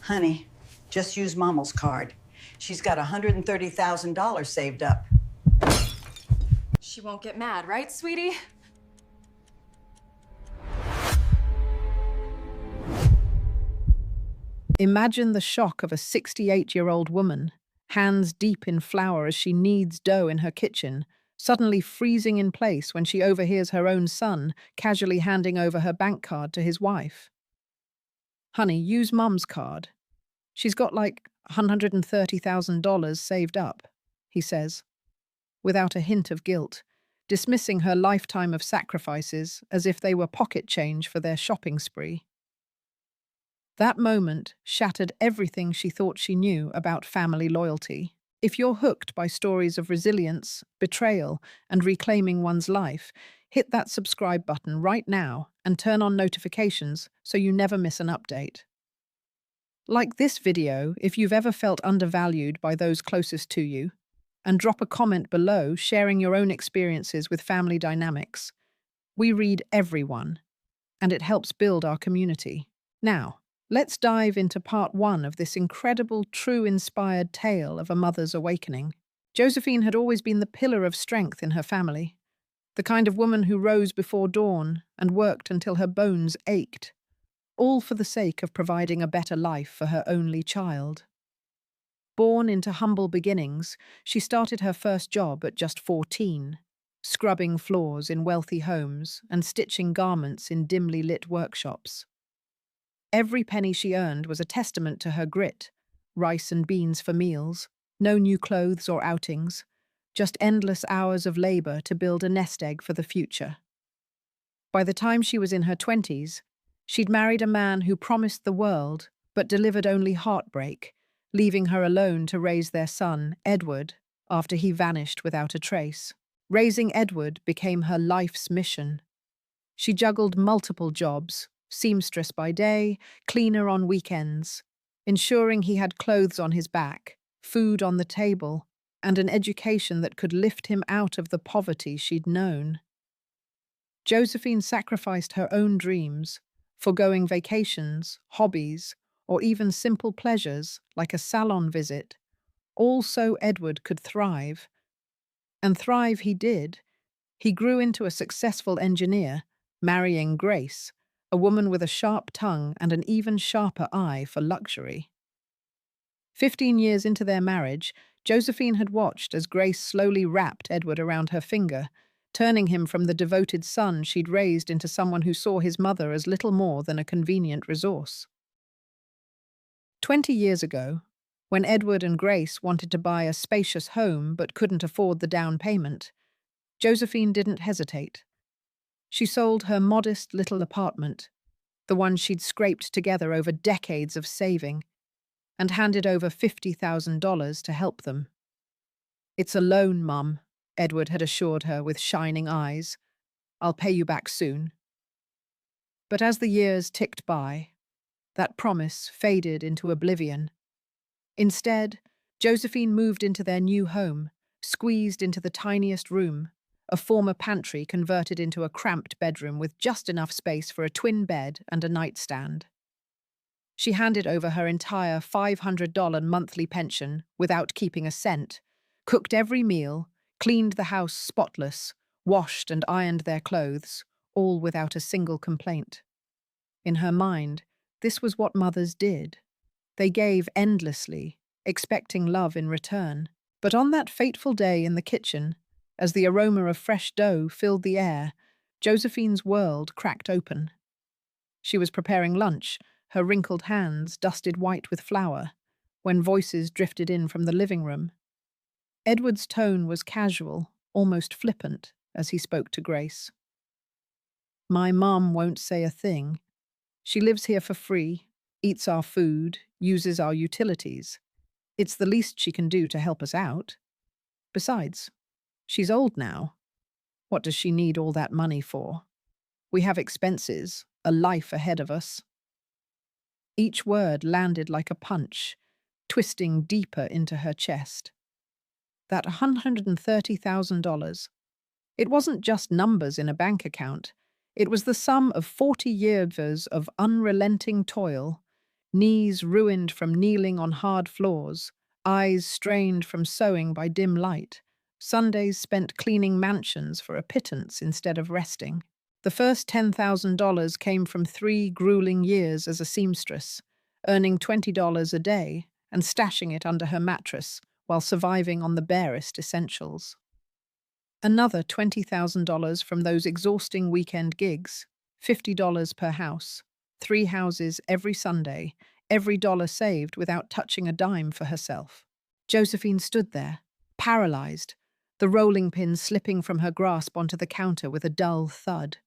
Honey, just use Mama's card. She's got $130,000 saved up. She won't get mad, right, sweetie? Imagine the shock of a 68-year-old woman, hands deep in flour as she kneads dough in her kitchen, suddenly freezing in place when she overhears her own son casually handing over her bank card to his wife. Honey, use Mum's card. She's got like $130,000 saved up, he says, without a hint of guilt, dismissing her lifetime of sacrifices as if they were pocket change for their shopping spree. That moment shattered everything she thought she knew about family loyalty. If you're hooked by stories of resilience, betrayal, and reclaiming one's life, hit that subscribe button right now and turn on notifications so you never miss an update. Like this video if you've ever felt undervalued by those closest to you, and drop a comment below sharing your own experiences with family dynamics. We read everyone, and it helps build our community. Now, let's dive into part 1 of this incredible, true inspired tale of a mother's awakening. Josephine had always been the pillar of strength in her family, the kind of woman who rose before dawn and worked until her bones ached, all for the sake of providing a better life for her only child. Born into humble beginnings, she started her first job at just 14, scrubbing floors in wealthy homes and stitching garments in dimly lit workshops. Every penny she earned was a testament to her grit: rice and beans for meals, no new clothes or outings, just endless hours of labor to build a nest egg for the future. By the time she was in her 20s, she'd married a man who promised the world but delivered only heartbreak, leaving her alone to raise their son, Edward, after he vanished without a trace. Raising Edward became her life's mission. She juggled multiple jobs, seamstress by day, cleaner on weekends, ensuring he had clothes on his back, food on the table, and an education that could lift him out of the poverty she'd known. Josephine sacrificed her own dreams, forgoing vacations, hobbies, or even simple pleasures like a salon visit, all so Edward could thrive. And thrive he did. He grew into a successful engineer, marrying Grace, a woman with a sharp tongue and an even sharper eye for luxury. 15 years into their marriage, Josephine had watched as Grace slowly wrapped Edward around her finger, turning him from the devoted son she'd raised into someone who saw his mother as little more than a convenient resource. 20 years ago, when Edward and Grace wanted to buy a spacious home but couldn't afford the down payment, Josephine didn't hesitate. She sold her modest little apartment, the one she'd scraped together over decades of saving, and handed over $50,000 to help them. "It's a loan, Mum," Edward had assured her with shining eyes. "I'll pay you back soon." But as the years ticked by, that promise faded into oblivion. Instead, Josephine moved into their new home, squeezed into the tiniest room, a former pantry converted into a cramped bedroom with just enough space for a twin bed and a nightstand. She handed over her entire $500 monthly pension without keeping a cent, cooked every meal, cleaned the house spotless, washed and ironed their clothes, all without a single complaint. In her mind, this was what mothers did. They gave endlessly, expecting love in return. But on that fateful day in the kitchen, as the aroma of fresh dough filled the air, Josephine's world cracked open. She was preparing lunch, her wrinkled hands dusted white with flour, when voices drifted in from the living room. Edward's tone was casual, almost flippant, as he spoke to Grace. "My mom won't say a thing. She lives here for free, eats our food, uses our utilities. It's the least she can do to help us out. Besides, she's old now. What does she need all that money for? We have expenses, a life ahead of us." Each word landed like a punch, twisting deeper into her chest. That $130,000. It wasn't just numbers in a bank account. It was the sum of 40 years of unrelenting toil, knees ruined from kneeling on hard floors, eyes strained from sewing by dim light, Sundays spent cleaning mansions for a pittance instead of resting. The first $10,000 came from 3 grueling years as a seamstress, earning $20 a day and stashing it under her mattress while surviving on the barest essentials. Another $20,000 from those exhausting weekend gigs, $50 per house, 3 houses every Sunday, every dollar saved without touching a dime for herself. Josephine stood there, paralyzed, the rolling pin slipping from her grasp onto the counter with a dull thud.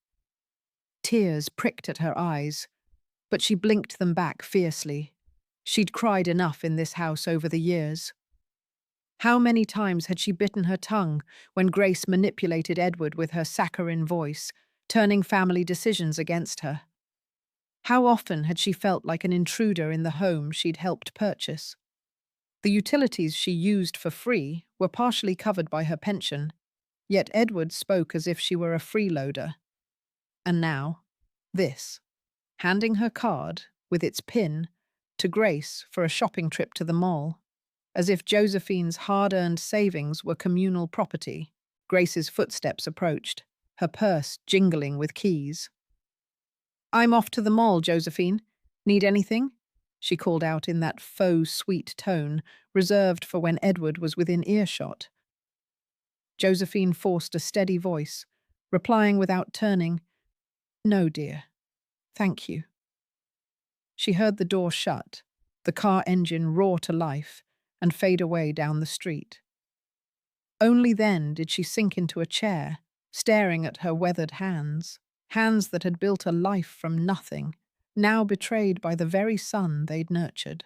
Tears pricked at her eyes, but she blinked them back fiercely. She'd cried enough in this house over the years. How many times had she bitten her tongue when Grace manipulated Edward with her saccharine voice, turning family decisions against her? How often had she felt like an intruder in the home she'd helped purchase? The utilities she used for free were partially covered by her pension, yet Edward spoke as if she were a freeloader. And now, this, handing her card, with its PIN, to Grace for a shopping trip to the mall. As if Josephine's hard-earned savings were communal property, Grace's footsteps approached, her purse jingling with keys. "I'm off to the mall, Josephine. Need anything?" she called out in that faux sweet tone, reserved for when Edward was within earshot. Josephine forced a steady voice, replying without turning, "No, dear. Thank you." She heard the door shut, the car engine roar to life, and fade away down the street. Only then did she sink into a chair, staring at her weathered hands that had built a life from nothing, now betrayed by the very son they'd nurtured.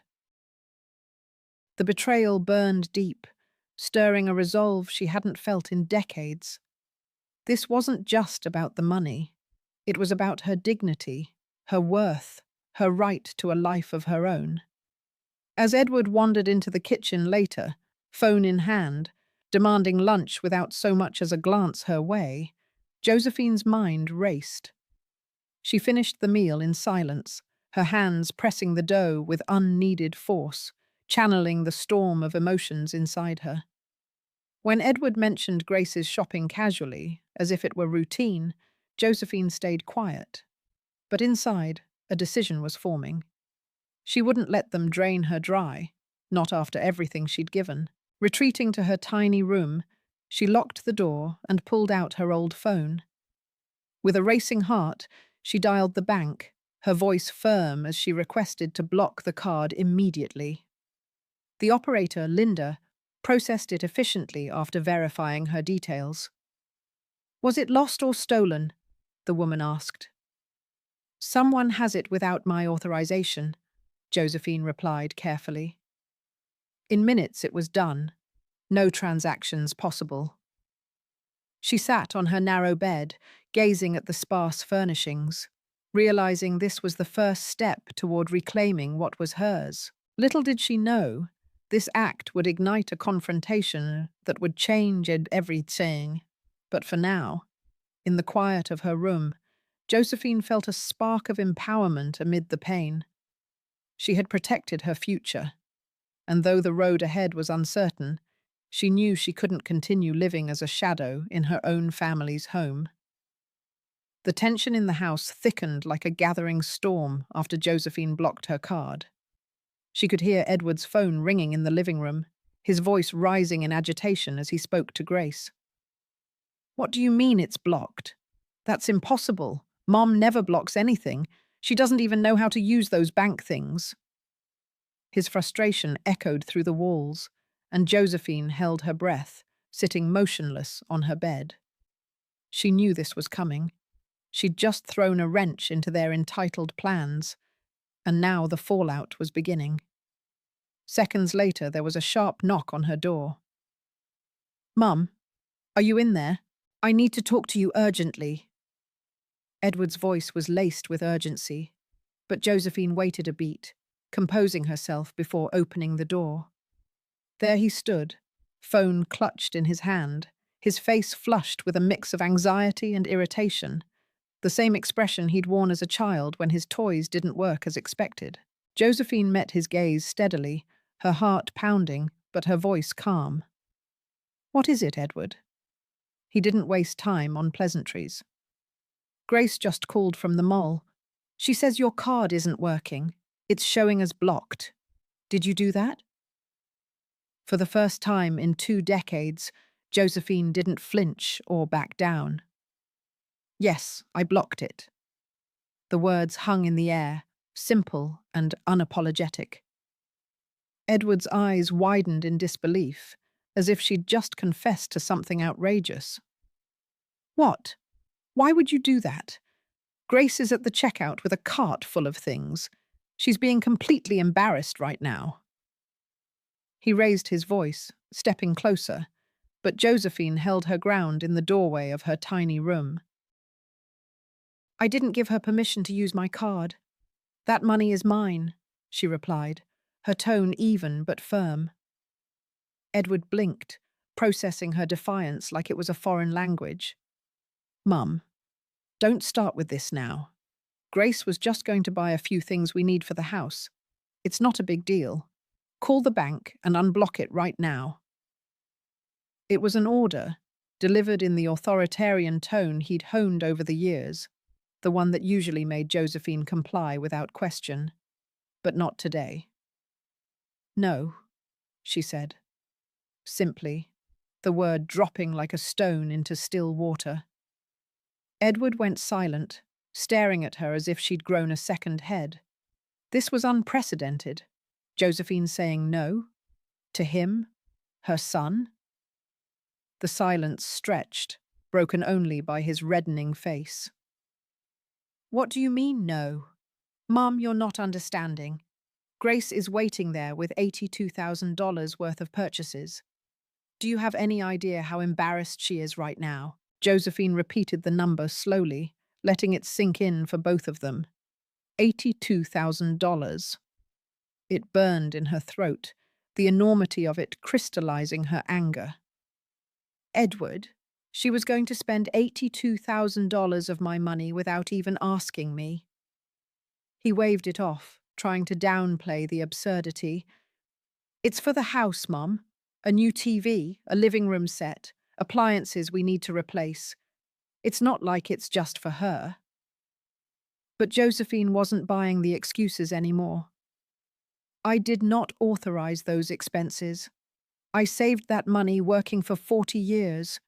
The betrayal burned deep, stirring a resolve she hadn't felt in decades. This wasn't just about the money. It was about her dignity, her worth, her right to a life of her own. As Edward wandered into the kitchen later, phone in hand, demanding lunch without so much as a glance her way, Josephine's mind raced. She finished the meal in silence, her hands pressing the dough with unneeded force, channeling the storm of emotions inside her. When Edward mentioned Grace's shopping casually, as if it were routine, Josephine stayed quiet. But inside, a decision was forming. She wouldn't let them drain her dry, not after everything she'd given. Retreating to her tiny room, she locked the door and pulled out her old phone. With a racing heart, she dialed the bank, her voice firm as she requested to block the card immediately. The operator, Linda, processed it efficiently after verifying her details. "Was it lost or stolen?" the woman asked. "Someone has it without my authorization," Josephine replied carefully. In minutes it was done. No transactions possible. She sat on her narrow bed, gazing at the sparse furnishings, realizing this was the first step toward reclaiming what was hers. Little did she know, this act would ignite a confrontation that would change everything. But for now, in the quiet of her room, Josephine felt a spark of empowerment amid the pain. She had protected her future, and though the road ahead was uncertain, she knew she couldn't continue living as a shadow in her own family's home. The tension in the house thickened like a gathering storm after Josephine blocked her card. She could hear Edward's phone ringing in the living room, his voice rising in agitation as he spoke to Grace. "What do you mean it's blocked? That's impossible. Mom never blocks anything. She doesn't even know how to use those bank things." His frustration echoed through the walls, and Josephine held her breath, sitting motionless on her bed. She knew this was coming. She'd just thrown a wrench into their entitled plans, and now the fallout was beginning. Seconds later, there was a sharp knock on her door. "Mum, are you in there? I need to talk to you urgently." Edward's voice was laced with urgency, but Josephine waited a beat, composing herself before opening the door. There he stood, phone clutched in his hand, his face flushed with a mix of anxiety and irritation, the same expression he'd worn as a child when his toys didn't work as expected. Josephine met his gaze steadily, her heart pounding, but her voice calm. What is it, Edward? He didn't waste time on pleasantries. Grace just called from the mall. She says your card isn't working. It's showing as blocked. Did you do that? For the first time in 2 decades, Josephine didn't flinch or back down. Yes, I blocked it. The words hung in the air, simple and unapologetic. Edward's eyes widened in disbelief, as if she'd just confessed to something outrageous. What? Why would you do that? Grace is at the checkout with a cart full of things. She's being completely embarrassed right now. He raised his voice, stepping closer, but Josephine held her ground in the doorway of her tiny room. I didn't give her permission to use my card. That money is mine, she replied, her tone even but firm. Edward blinked, processing her defiance like it was a foreign language. Mum, don't start with this now. Grace was just going to buy a few things we need for the house. It's not a big deal. Call the bank and unblock it right now. It was an order, delivered in the authoritarian tone he'd honed over the years, the one that usually made Josephine comply without question. But not today. No, she said. Simply, the word dropping like a stone into still water. Edward went silent, staring at her as if she'd grown a second head. This was unprecedented. Josephine saying no? To him? Her son? The silence stretched, broken only by his reddening face. What do you mean, no? Mum, you're not understanding. Grace is waiting there with $82,000 worth of purchases. Do you have any idea how embarrassed she is right now? Josephine repeated the number slowly, letting it sink in for both of them. $82,000. It burned in her throat, the enormity of it crystallizing her anger. Edward, she was going to spend $82,000 of my money without even asking me. He waved it off, trying to downplay the absurdity. It's for the house, Mum. A new TV, a living room set, appliances we need to replace. It's not like it's just for her. But Josephine wasn't buying the excuses anymore. I did not authorize those expenses. I saved that money working for 40 years.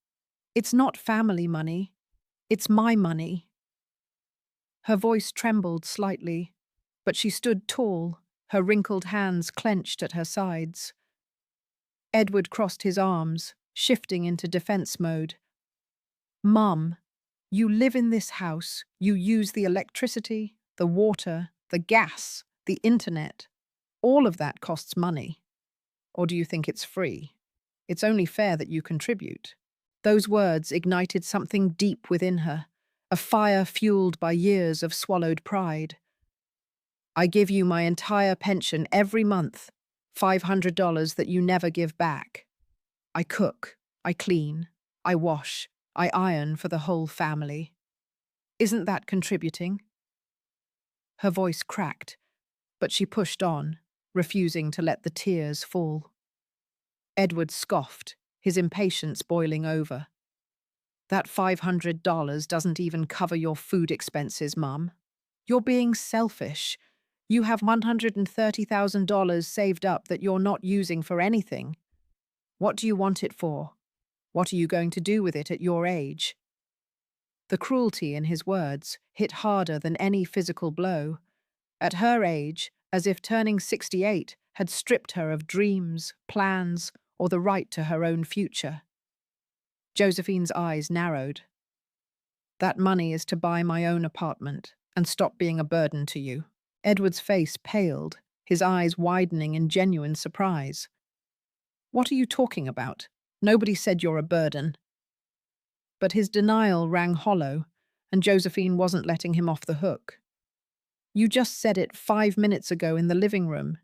It's not family money. It's my money. Her voice trembled slightly, but she stood tall, her wrinkled hands clenched at her sides. Edward crossed his arms, shifting into defense mode. Mum, you live in this house, you use the electricity, the water, the gas, the internet. All of that costs money. Or do you think it's free? It's only fair that you contribute. Those words ignited something deep within her, a fire fueled by years of swallowed pride. I give you my entire pension every month, $500 that you never give back. I cook, I clean, I wash, I iron for the whole family. Isn't that contributing? Her voice cracked, but she pushed on, refusing to let the tears fall. Edward scoffed, his impatience boiling over. That $500 doesn't even cover your food expenses, Mum. You're being selfish. You have $130,000 saved up that you're not using for anything. What do you want it for? What are you going to do with it at your age? The cruelty in his words hit harder than any physical blow. At her age, as if turning 68 had stripped her of dreams, plans, or the right to her own future. Josephine's eyes narrowed. That money is to buy my own apartment and stop being a burden to you. Edward's face paled, his eyes widening in genuine surprise. What are you talking about? Nobody said you're a burden. But his denial rang hollow, and Josephine wasn't letting him off the hook. You just said it 5 minutes ago in the living room.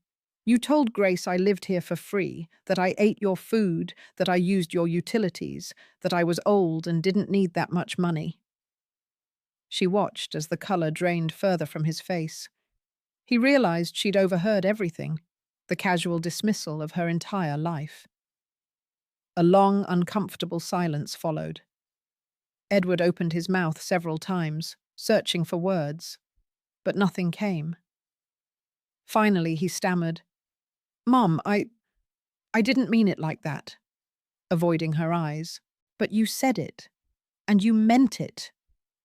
You told Grace I lived here for free, that I ate your food, that I used your utilities, that I was old and didn't need that much money. She watched as the color drained further from his face. He realized she'd overheard everything, the casual dismissal of her entire life. A long, uncomfortable silence followed. Edward opened his mouth several times, searching for words, but nothing came. Finally, he stammered, "Mom, I didn't mean it like that," avoiding her eyes. "But you said it, and you meant it,"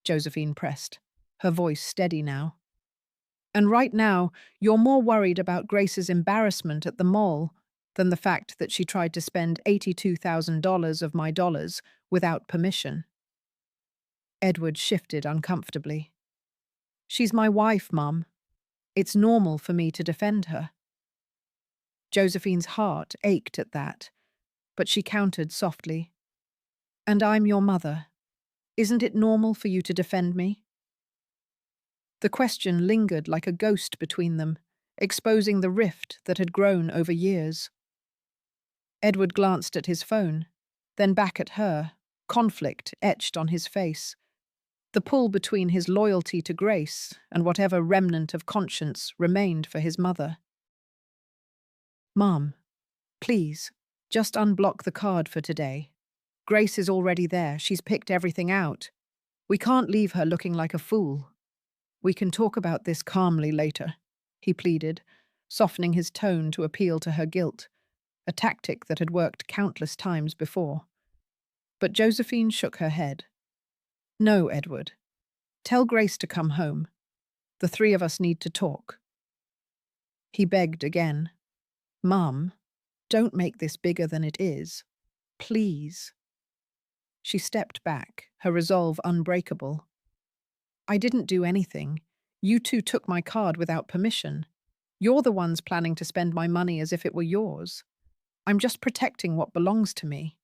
Josephine pressed, her voice steady now. "And right now, you're more worried about Grace's embarrassment at the mall than the fact that she tried to spend $82,000 of my dollars without permission." Edward shifted uncomfortably. "She's my wife, Mum. It's normal for me to defend her." Josephine's heart ached at that, but she countered softly. "And I'm your mother. Isn't it normal for you to defend me?" The question lingered like a ghost between them, exposing the rift that had grown over years. Edward glanced at his phone, then back at her, conflict etched on his face. The pull between his loyalty to Grace and whatever remnant of conscience remained for his mother. "Mom, please, just unblock the card for today. Grace is already there. She's picked everything out. We can't leave her looking like a fool. We can talk about this calmly later," he pleaded, softening his tone to appeal to her guilt, a tactic that had worked countless times before. But Josephine shook her head. "No, Edward. Tell Grace to come home. The three of us need to talk." He begged again. "Mum, don't make this bigger than it is. Please." She stepped back, her resolve unbreakable. "I didn't do anything. You two took my card without permission. You're the ones planning to spend my money as if it were yours. I'm just protecting what belongs to me."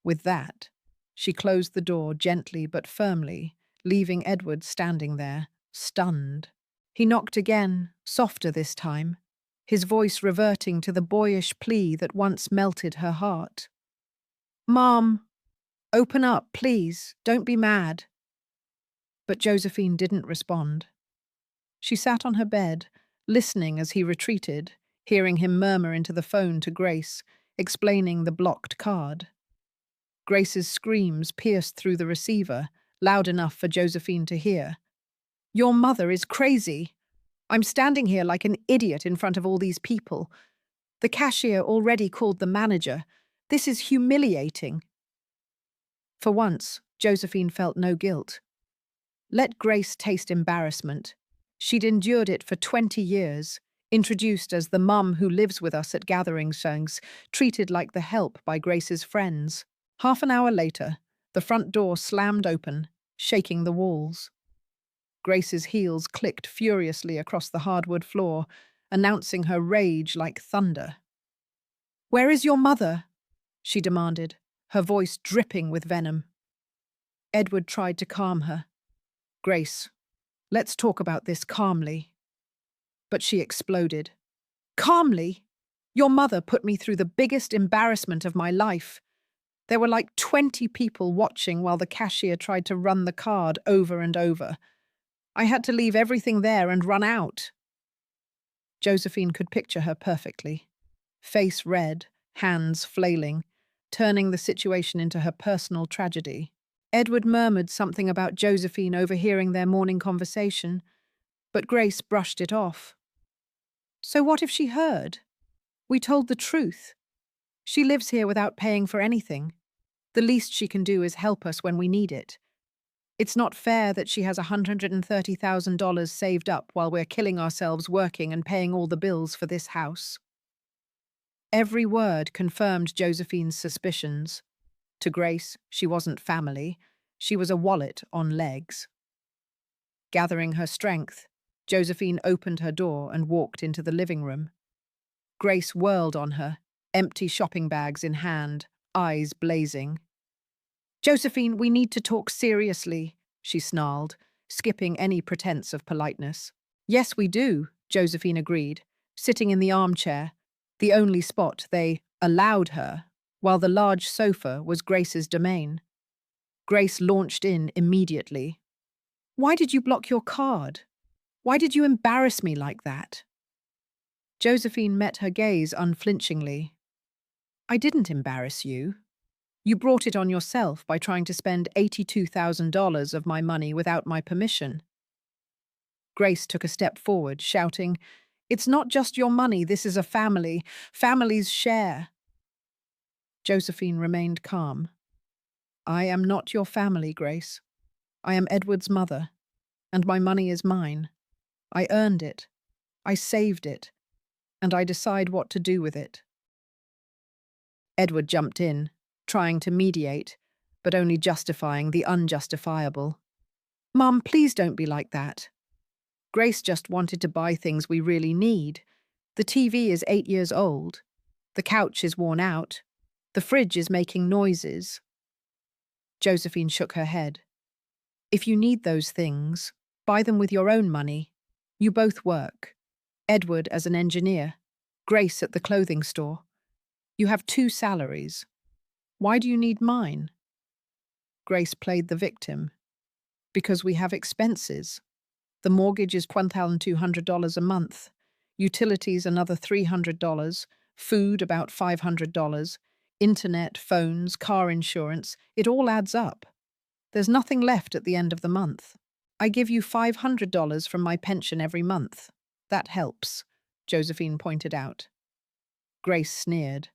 With that, she closed the door gently but firmly, leaving Edward standing there, stunned. He knocked again, softer this time, his voice reverting to the boyish plea that once melted her heart. "Mom, open up, please. Don't be mad." But Josephine didn't respond. She sat on her bed, listening as he retreated, hearing him murmur into the phone to Grace, explaining the blocked card. Grace's screams pierced through the receiver, loud enough for Josephine to hear. "Your mother is crazy. I'm standing here like an idiot in front of all these people. The cashier already called the manager. This is humiliating." For once, Josephine felt no guilt. Let Grace taste embarrassment. She'd endured it for 20 years, introduced as the mum who lives with us at gatherings, treated like the help by Grace's friends. Half an hour later, the front door slammed open, shaking the walls. Grace's heels clicked furiously across the hardwood floor, announcing her rage like thunder. "Where is your mother?" she demanded, her voice dripping with venom. Edward tried to calm her. "Grace, let's talk about this calmly." But she exploded. "Calmly? Your mother put me through the biggest embarrassment of my life. There were like 20 people watching while the cashier tried to run the card over and over. I had to leave everything there and run out." Josephine could picture her perfectly. Face red, hands flailing, turning the situation into her personal tragedy. Edward murmured something about Josephine overhearing their morning conversation, but Grace brushed it off. "So what if she heard? We told the truth. She lives here without paying for anything. The least she can do is help us when we need it. It's not fair that she has $130,000 saved up while we're killing ourselves working and paying all the bills for this house." Every word confirmed Josephine's suspicions. To Grace, she wasn't family. She was a wallet on legs. Gathering her strength, Josephine opened her door and walked into the living room. Grace whirled on her, empty shopping bags in hand, eyes blazing. "Josephine, we need to talk seriously," she snarled, skipping any pretense of politeness. "Yes, we do," Josephine agreed, sitting in the armchair, the only spot they allowed her, while the large sofa was Grace's domain. Grace launched in immediately. "Why did you block your card?" Why did you embarrass me like that? Josephine met her gaze unflinchingly. I didn't embarrass you. You brought it on yourself by trying to spend $82,000 of my money without my permission. Grace took a step forward, shouting, It's not just your money, this is a family. Families share. Josephine remained calm. I am not your family, Grace. I am Edward's mother, and my money is mine. I earned it. I saved it, and I decide what to do with it. Edward jumped in, trying to mediate, but only justifying the unjustifiable. Mum, please don't be like that. Grace just wanted to buy things we really need. The TV is 8 years old. The couch is worn out. The fridge is making noises. Josephine shook her head. If you need those things, buy them with your own money. You both work. Edward as an engineer, Grace at the clothing store. You have 2 salaries. Why do you need mine? Grace played the victim. Because we have expenses. The mortgage is $1,200 a month. Utilities another $300. Food about $500. Internet, phones, car insurance. It all adds up. There's nothing left at the end of the month. I give you $500 from my pension every month. That helps, Josephine pointed out. Grace sneered.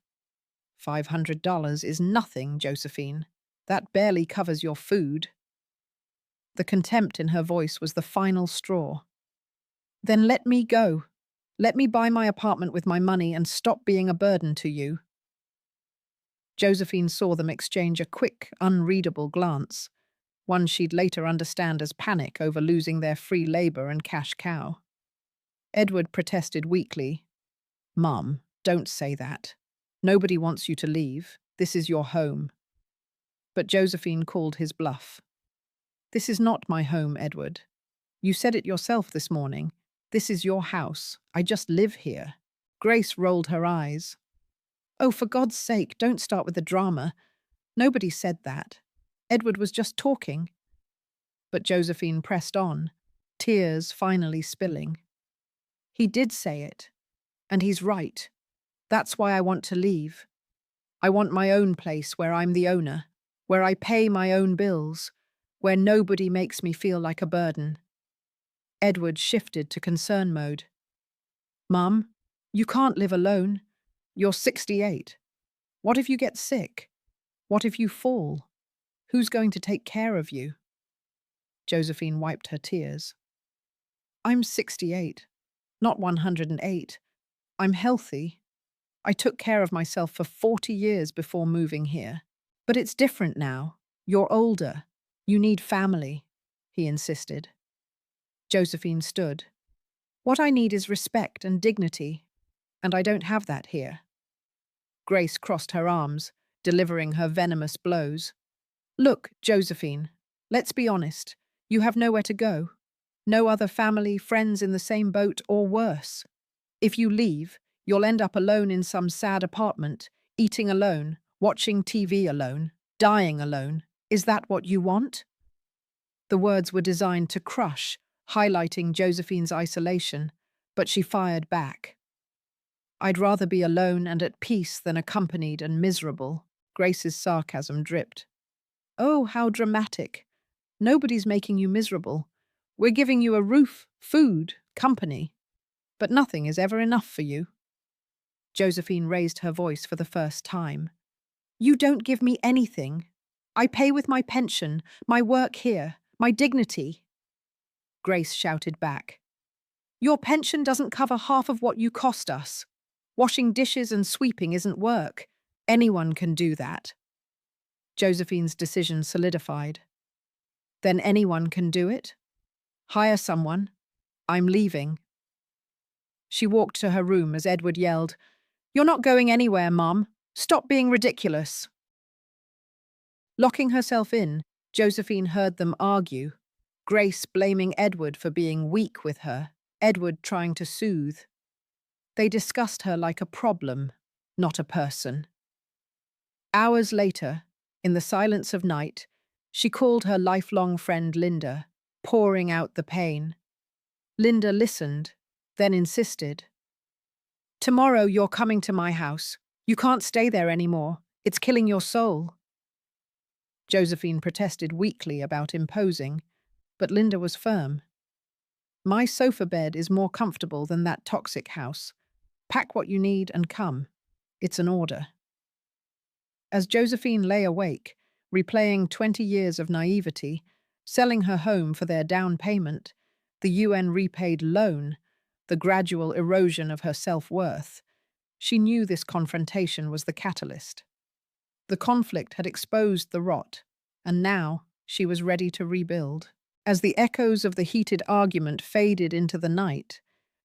$500 is nothing, Josephine. That barely covers your food. The contempt in her voice was the final straw. Then let me go. Let me buy my apartment with my money and stop being a burden to you. Josephine saw them exchange a quick, unreadable glance, one she'd later understand as panic over losing their free labor and cash cow. Edward protested weakly. Mum, don't say that. Nobody wants you to leave. This is your home. But Josephine called his bluff. This is not my home, Edward. You said it yourself this morning. This is your house. I just live here. Grace rolled her eyes. Oh, for God's sake, don't start with the drama. Nobody said that. Edward was just talking. But Josephine pressed on, tears finally spilling. He did say it. And he's right. That's why I want to leave. I want my own place where I'm the owner, where I pay my own bills, where nobody makes me feel like a burden. Edward shifted to concern mode. Mum, you can't live alone. You're 68. What if you get sick? What if you fall? Who's going to take care of you? Josephine wiped her tears. I'm 68, not 108. I'm healthy. I took care of myself for 40 years before moving here. But it's different now. You're older. You need family, he insisted. Josephine stood. What I need is respect and dignity, and I don't have that here. Grace crossed her arms, delivering her venomous blows. Look, Josephine, let's be honest. You have nowhere to go. No other family, friends in the same boat, or worse. If you leave, you'll end up alone in some sad apartment, eating alone, watching TV alone, dying alone. Is that what you want? The words were designed to crush, highlighting Josephine's isolation, but she fired back. I'd rather be alone and at peace than accompanied and miserable. Grace's sarcasm dripped. Oh, how dramatic. Nobody's making you miserable. We're giving you a roof, food, company. But nothing is ever enough for you. Josephine raised her voice for the first time. You don't give me anything. I pay with my pension, my work here, my dignity. Grace shouted back. Your pension doesn't cover half of what you cost us. Washing dishes and sweeping isn't work. Anyone can do that. Josephine's decision solidified. Then anyone can do it? Hire someone. I'm leaving. She walked to her room as Edward yelled, You're not going anywhere, Mum. Stop being ridiculous. Locking herself in, Josephine heard them argue, Grace blaming Edward for being weak with her, Edward trying to soothe. They discussed her like a problem, not a person. Hours later, in the silence of night, she called her lifelong friend Linda, pouring out the pain. Linda listened, then insisted. "Tomorrow you're coming to my house. You can't stay there anymore. It's killing your soul." Josephine protested weakly about imposing, but Linda was firm. "My sofa bed is more comfortable than that toxic house. Pack what you need and come. It's an order." As Josephine lay awake, replaying 20 years of naivety, selling her home for their down payment, the UN repaid loan, the gradual erosion of her self-worth, she knew this confrontation was the catalyst. The conflict had exposed the rot, and now she was ready to rebuild. As the echoes of the heated argument faded into the night,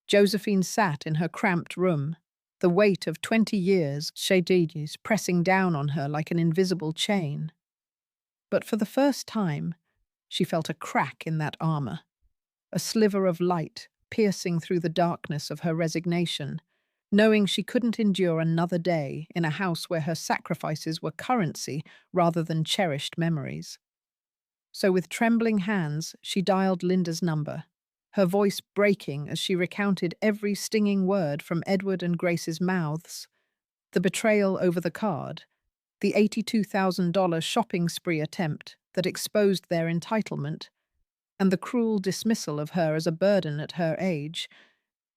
Josephine sat in her cramped room, the weight of 20 years shades pressing down on her like an invisible chain. But for the first time, she felt a crack in that armor, a sliver of light piercing through the darkness of her resignation, knowing she couldn't endure another day in a house where her sacrifices were currency rather than cherished memories. So with trembling hands, she dialed Linda's number, her voice breaking as she recounted every stinging word from Edward and Grace's mouths: the betrayal over the card, the $82,000 shopping spree attempt that exposed their entitlement, and the cruel dismissal of her as a burden at her age.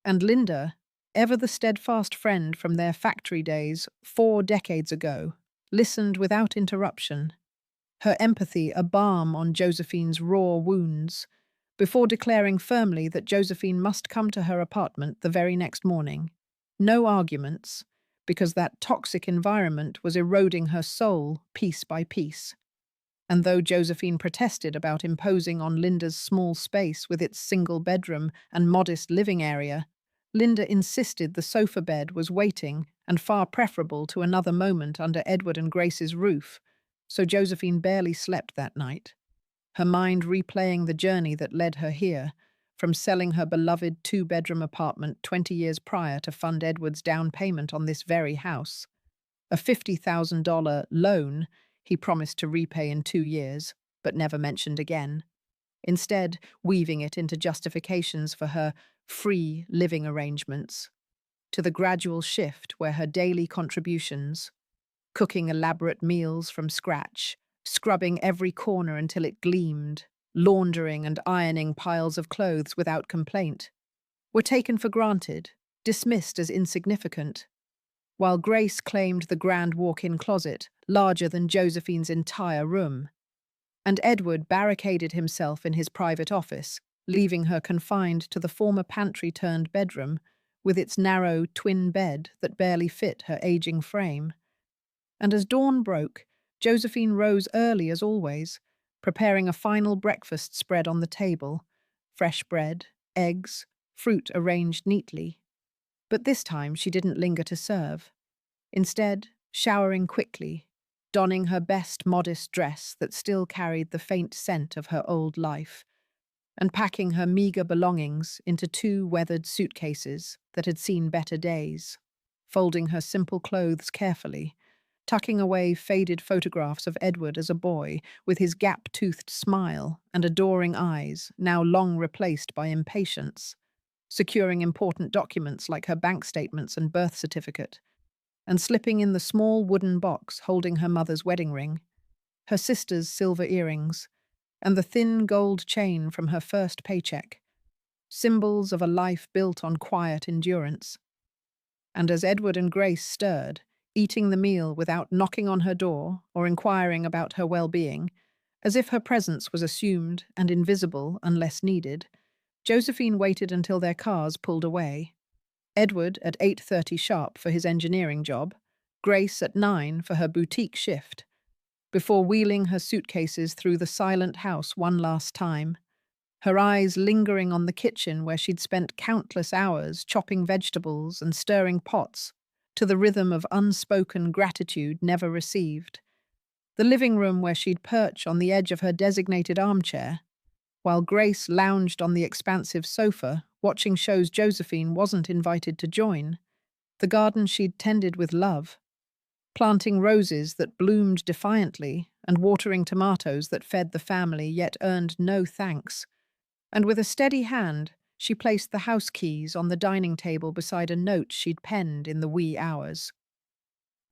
And Linda, ever the steadfast friend from their factory days 4 decades ago, listened without interruption, her empathy a balm on Josephine's raw wounds, before declaring firmly that Josephine must come to her apartment the very next morning. No arguments, because that toxic environment was eroding her soul piece by piece. And though Josephine protested about imposing on Linda's small space with its single bedroom and modest living area, Linda insisted the sofa bed was waiting and far preferable to another moment under Edward and Grace's roof, so Josephine barely slept that night, her mind replaying the journey that led her here, from selling her beloved 2-bedroom apartment 20 years prior to fund Edward's down payment on this very house. A $50,000 loan he promised to repay in 2 years, but never mentioned again, instead weaving it into justifications for her free living arrangements, to the gradual shift where her daily contributions, cooking elaborate meals from scratch, scrubbing every corner until it gleamed, laundering and ironing piles of clothes without complaint, were taken for granted, dismissed as insignificant, while Grace claimed the grand walk-in closet, larger than Josephine's entire room. And Edward barricaded himself in his private office, leaving her confined to the former pantry-turned-bedroom, with its narrow twin bed that barely fit her aging frame. And as dawn broke, Josephine rose early as always, preparing a final breakfast spread on the table: fresh bread, eggs, fruit arranged neatly. But this time she didn't linger to serve. Instead, showering quickly, donning her best modest dress that still carried the faint scent of her old life, and packing her meager belongings into 2 weathered suitcases that had seen better days, folding her simple clothes carefully, tucking away faded photographs of Edward as a boy with his gap-toothed smile and adoring eyes, now long replaced by impatience, securing important documents like her bank statements and birth certificate, and slipping in the small wooden box holding her mother's wedding ring, her sister's silver earrings, and the thin gold chain from her first paycheck, symbols of a life built on quiet endurance. And as Edward and Grace stirred, eating the meal without knocking on her door or inquiring about her well-being, as if her presence was assumed and invisible unless needed, Josephine waited until their cars pulled away. Edward at 8:30 sharp for his engineering job, Grace at 9 for her boutique shift, before wheeling her suitcases through the silent house one last time, her eyes lingering on the kitchen where she'd spent countless hours chopping vegetables and stirring pots to the rhythm of unspoken gratitude never received, the living room where she'd perch on the edge of her designated armchair, while Grace lounged on the expansive sofa, watching shows Josephine wasn't invited to join, the garden she'd tended with love, planting roses that bloomed defiantly and watering tomatoes that fed the family yet earned no thanks. And with a steady hand, She placed the house keys on the dining table beside a note she'd penned in the wee hours.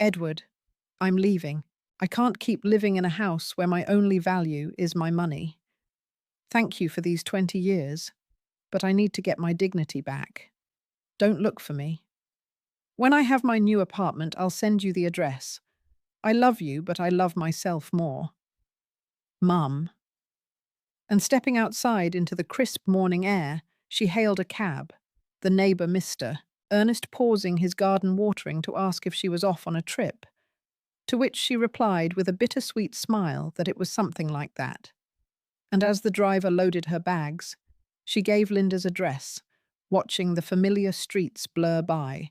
Edward, I'm leaving. I can't keep living in a house where my only value is my money. Thank you for these 20 years, but I need to get my dignity back. Don't look for me. When I have my new apartment, I'll send you the address. I love you, but I love myself more. Mum. And stepping outside into the crisp morning air, she hailed a cab. The neighbour Mr. Ernest pausing his garden watering to ask if she was off on a trip, to which she replied with a bittersweet smile that it was something like that. And as the driver loaded her bags, she gave Linda's address, watching the familiar streets blur by,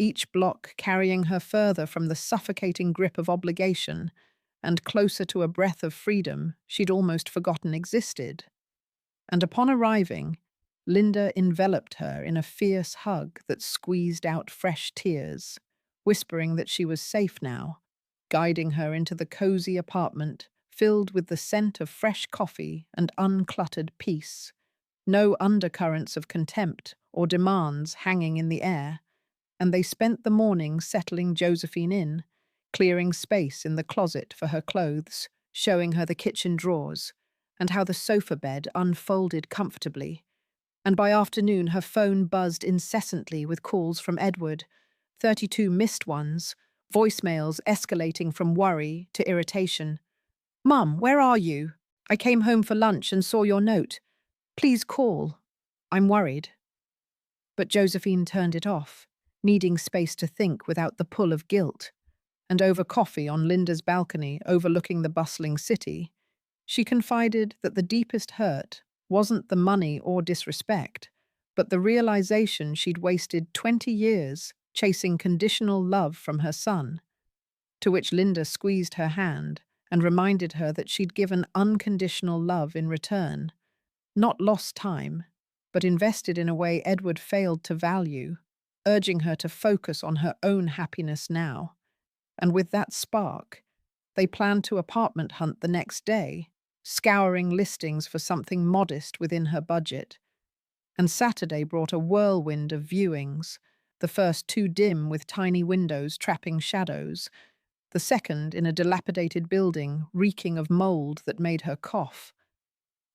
each block carrying her further from the suffocating grip of obligation and closer to a breath of freedom she'd almost forgotten existed. And upon arriving, Linda enveloped her in a fierce hug that squeezed out fresh tears, whispering that she was safe now, guiding her into the cozy apartment filled with the scent of fresh coffee and uncluttered peace, no undercurrents of contempt or demands hanging in the air. And they spent the morning settling Josephine in, clearing space in the closet for her clothes, showing her the kitchen drawers, and how the sofa bed unfolded comfortably. And by afternoon her phone buzzed incessantly with calls from Edward, 32 missed ones, voicemails escalating from worry to irritation. Mum, where are you? I came home for lunch and saw your note. Please call. I'm worried. But Josephine turned it off, needing space to think without the pull of guilt. And over coffee on Linda's balcony overlooking the bustling city, she confided that the deepest hurt wasn't the money or disrespect, but the realization she'd wasted 20 years chasing conditional love from her son. To which Linda squeezed her hand and reminded her that she'd given unconditional love in return, not lost time, but invested in a way Edward failed to value, urging her to focus on her own happiness now. And with that spark, they planned to apartment hunt the next day, scouring listings for something modest within her budget. And Saturday brought a whirlwind of viewings, the first too dim with tiny windows trapping shadows, the second in a dilapidated building reeking of mold that made her cough,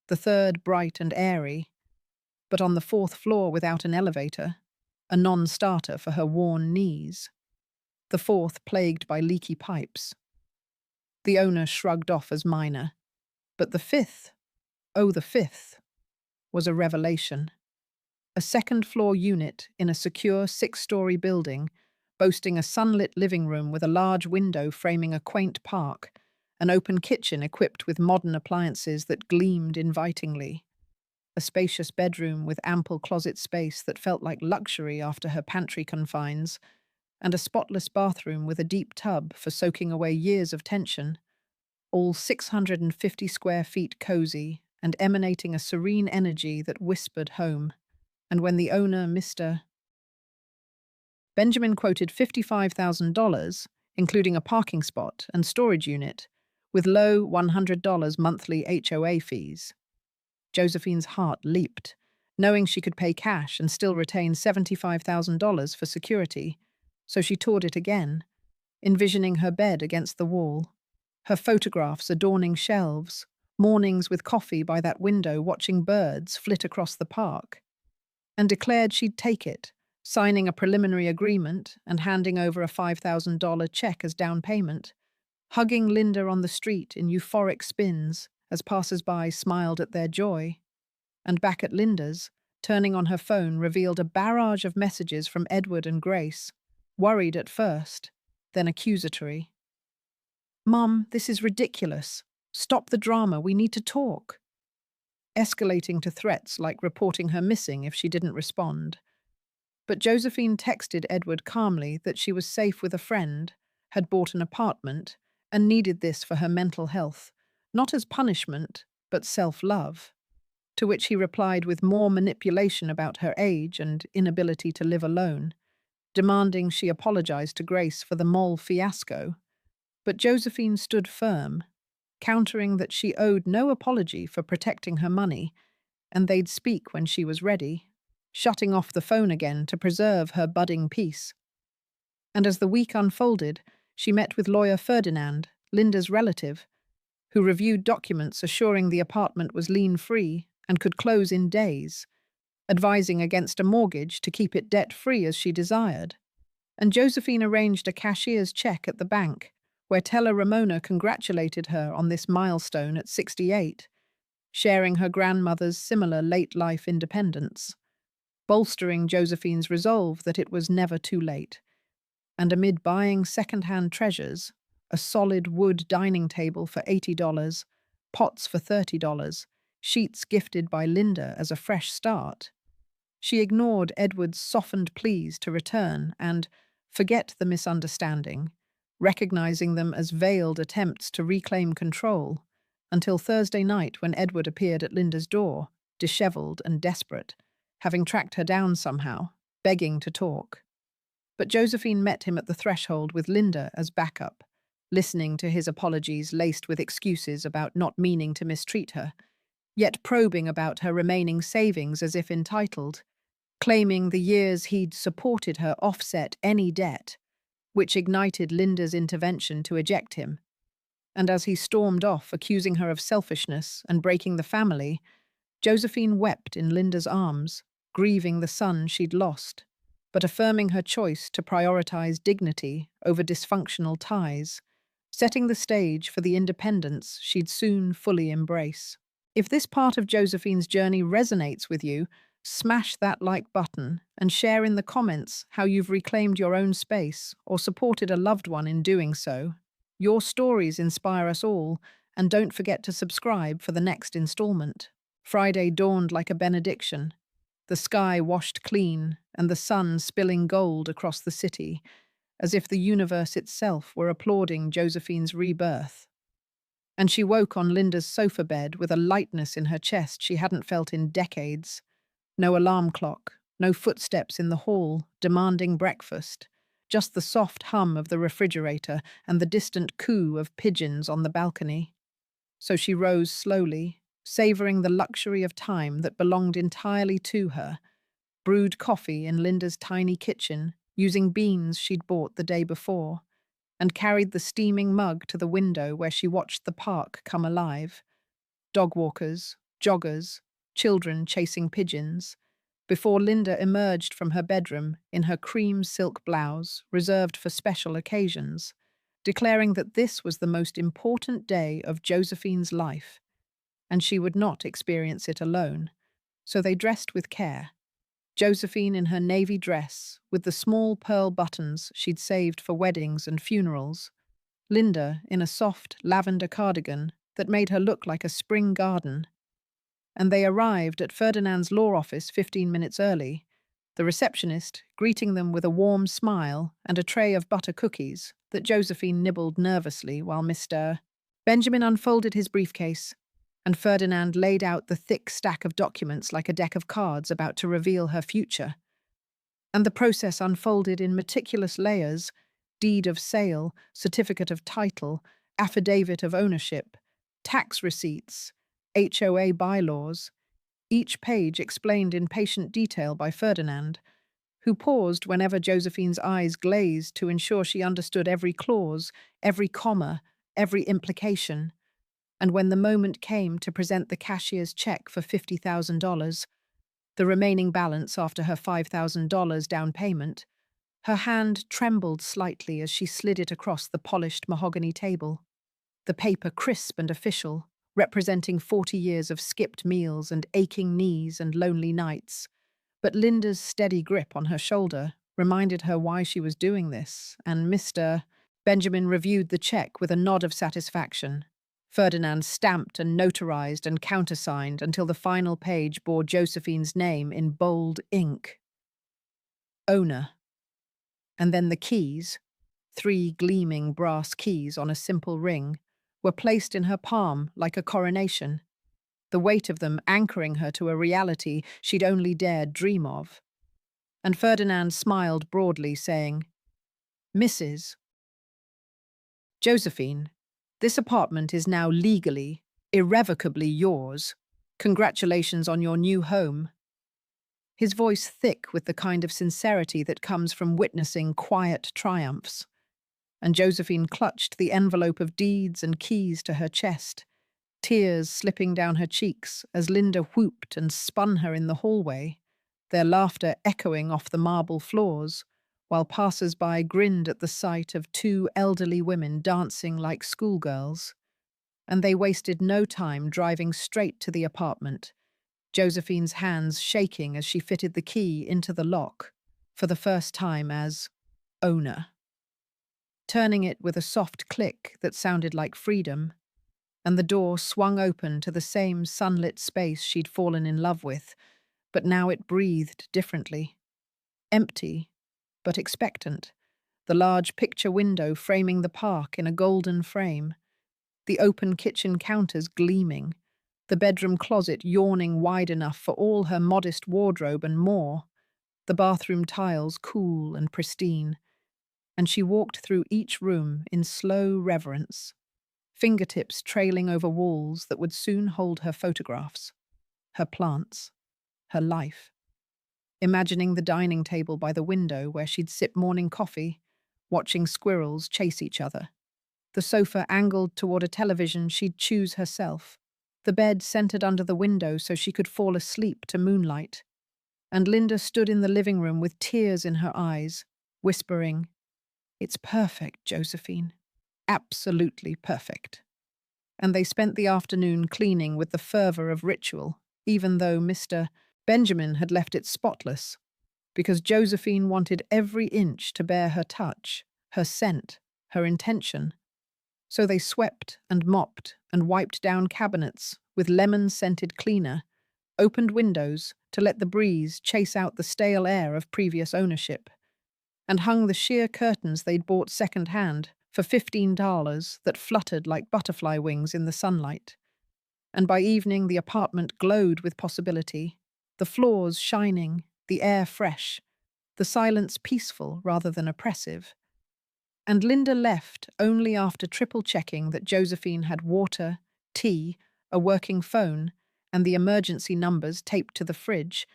the third bright and airy, but on the fourth floor without an elevator, a non-starter for her worn knees, the fourth plagued by leaky pipes. The owner shrugged off as minor, but the fifth, oh the fifth, was a revelation. A second-floor unit in a secure 6-story building, boasting a sunlit living room with a large window framing a quaint park, an open kitchen equipped with modern appliances that gleamed invitingly, a spacious bedroom with ample closet space that felt like luxury after her pantry confines, and a spotless bathroom with a deep tub for soaking away years of tension, all 650 square feet cozy and emanating a serene energy that whispered home. And when the owner, Mr. Benjamin, quoted $55,000, including a parking spot and storage unit, with low $100 monthly HOA fees, Josephine's heart leaped, knowing she could pay cash and still retain $75,000 for security, so she toured it again, envisioning her bed against the wall, her photographs adorning shelves, mornings with coffee by that window watching birds flit across the park, and declared she'd take it, signing a preliminary agreement and handing over a $5,000 check as down payment, hugging Linda on the street in euphoric spins as passers-by smiled at their joy. And back at Linda's, turning on her phone, revealed a barrage of messages from Edward and Grace, worried at first, then accusatory. Mum, this is ridiculous. Stop the drama, we need to talk. Escalating to threats like reporting her missing if she didn't respond. But Josephine texted Edward calmly that she was safe with a friend, had bought an apartment, and needed this for her mental health, not as punishment, but self-love. To which he replied with more manipulation about her age and inability to live alone, demanding she apologize to Grace for the mole fiasco. But Josephine stood firm, countering that she owed no apology for protecting her money, and they'd speak when she was ready. shutting off the phone again to preserve her budding peace. And as the week unfolded, she met with lawyer Ferdinand, Linda's relative, who reviewed documents assuring the apartment was lien-free and could close in days, advising against a mortgage to keep it debt-free as she desired. And Josephine arranged a cashier's check at the bank, where teller Ramona congratulated her on this milestone at 68, sharing her grandmother's similar late-life independence, bolstering Josephine's resolve that it was never too late. And amid buying second-hand treasures, a solid wood dining table for $80, pots for $30, sheets gifted by Linda as a fresh start, she ignored Edward's softened pleas to return and forget the misunderstanding, recognizing them as veiled attempts to reclaim control, until Thursday night when Edward appeared at Linda's door, disheveled and desperate, having tracked her down somehow, begging to talk. But Josephine met him at the threshold with Linda as backup, listening to his apologies laced with excuses about not meaning to mistreat her, yet probing about her remaining savings as if entitled, claiming the years he'd supported her offset any debt, which ignited Linda's intervention to eject him. And as he stormed off, accusing her of selfishness and breaking the family, Josephine wept in Linda's arms, grieving the son she'd lost, but affirming her choice to prioritize dignity over dysfunctional ties, setting the stage for the independence she'd soon fully embrace. If this part of Josephine's journey resonates with you, smash that like button and share in the comments how you've reclaimed your own space or supported a loved one in doing so. Your stories inspire us all, and don't forget to subscribe for the next installment. Friday dawned like a benediction, the sky washed clean and the sun spilling gold across the city, as if the universe itself were applauding Josephine's rebirth. And she woke on Linda's sofa bed with a lightness in her chest she hadn't felt in decades. No alarm clock, no footsteps in the hall demanding breakfast, just the soft hum of the refrigerator and the distant coo of pigeons on the balcony. So she rose slowly, savoring the luxury of time that belonged entirely to her, brewed coffee in Linda's tiny kitchen, using beans she'd bought the day before, and carried the steaming mug to the window where she watched the park come alive. Dog walkers, joggers, children chasing pigeons, before Linda emerged from her bedroom in her cream silk blouse reserved for special occasions, declaring that this was the most important day of Josephine's life, and she would not experience it alone. So they dressed with care. Josephine in her navy dress, with the small pearl buttons she'd saved for weddings and funerals, Linda in a soft lavender cardigan that made her look like a spring garden. And they arrived at Ferdinand's law office 15 minutes early, the receptionist greeting them with a warm smile and a tray of butter cookies that Josephine nibbled nervously while Mr. Benjamin unfolded his briefcase, and Ferdinand laid out the thick stack of documents like a deck of cards about to reveal her future. And the process unfolded in meticulous layers: deed of sale, certificate of title, affidavit of ownership, tax receipts, HOA bylaws, each page explained in patient detail by Ferdinand, who paused whenever Josephine's eyes glazed to ensure she understood every clause, every comma, every implication. And when the moment came to present the cashier's check for $50,000, the remaining balance after her $5,000 down payment, her hand trembled slightly as she slid it across the polished mahogany table. The paper crisp and official, representing 40 years of skipped meals and aching knees and lonely nights. But Linda's steady grip on her shoulder reminded her why she was doing this, and Mr. Benjamin reviewed the check with a nod of satisfaction. Ferdinand stamped and notarized and countersigned until the final page bore Josephine's name in bold ink. Owner. And then the keys, 3 gleaming brass keys on a simple ring, were placed in her palm like a coronation, the weight of them anchoring her to a reality she'd only dared dream of. And Ferdinand smiled broadly, saying, "Mrs. Josephine, this apartment is now legally, irrevocably yours. Congratulations on your new home." his voice thick with the kind of sincerity that comes from witnessing quiet triumphs. And Josephine clutched the envelope of deeds and keys to her chest, tears slipping down her cheeks as Linda whooped and spun her in the hallway, their laughter echoing off the marble floors, while passers-by grinned at the sight of two elderly women dancing like schoolgirls. And they wasted no time driving straight to the apartment, Josephine's hands shaking as she fitted the key into the lock, for the first time as owner. Turning it with a soft click that sounded like freedom, and the door swung open to the same sunlit space she'd fallen in love with, but now it breathed differently. Empty, but expectant, the large picture window framing the park in a golden frame, the open kitchen counters gleaming, the bedroom closet yawning wide enough for all her modest wardrobe and more, the bathroom tiles cool and pristine, and she walked through each room in slow reverence, fingertips trailing over walls that would soon hold her photographs, her plants, her life. Imagining the dining table by the window where she'd sip morning coffee, watching squirrels chase each other. The sofa angled toward a television she'd choose herself. The bed centered under the window so she could fall asleep to moonlight. And Linda stood in the living room with tears in her eyes, whispering, "It's perfect, Josephine. Absolutely perfect." And they spent the afternoon cleaning with the fervor of ritual, even though Mr. Benjamin had left it spotless, because Josephine wanted every inch to bear her touch, her scent, her intention. So they swept and mopped and wiped down cabinets with lemon-scented cleaner, opened windows to let the breeze chase out the stale air of previous ownership, and hung the sheer curtains they'd bought second-hand for $15 that fluttered like butterfly wings in the sunlight. And by evening the apartment glowed with possibility, the floors shining, the air fresh, the silence peaceful rather than oppressive. And Linda left only after triple-checking that Josephine had water, tea, a working phone, and the emergency numbers taped to the fridge,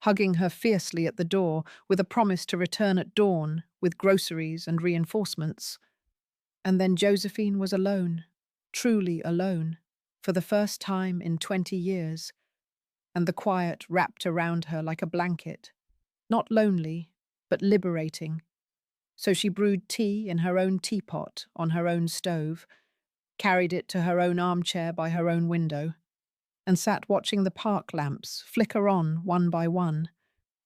hugging her fiercely at the door with a promise to return at dawn with groceries and reinforcements. And then Josephine was alone, truly alone, for the first time in 20 years, and the quiet wrapped around her like a blanket, not lonely, but liberating. So she brewed tea in her own teapot on her own stove, carried it to her own armchair by her own window, and sat watching the park lamps flicker on one by one,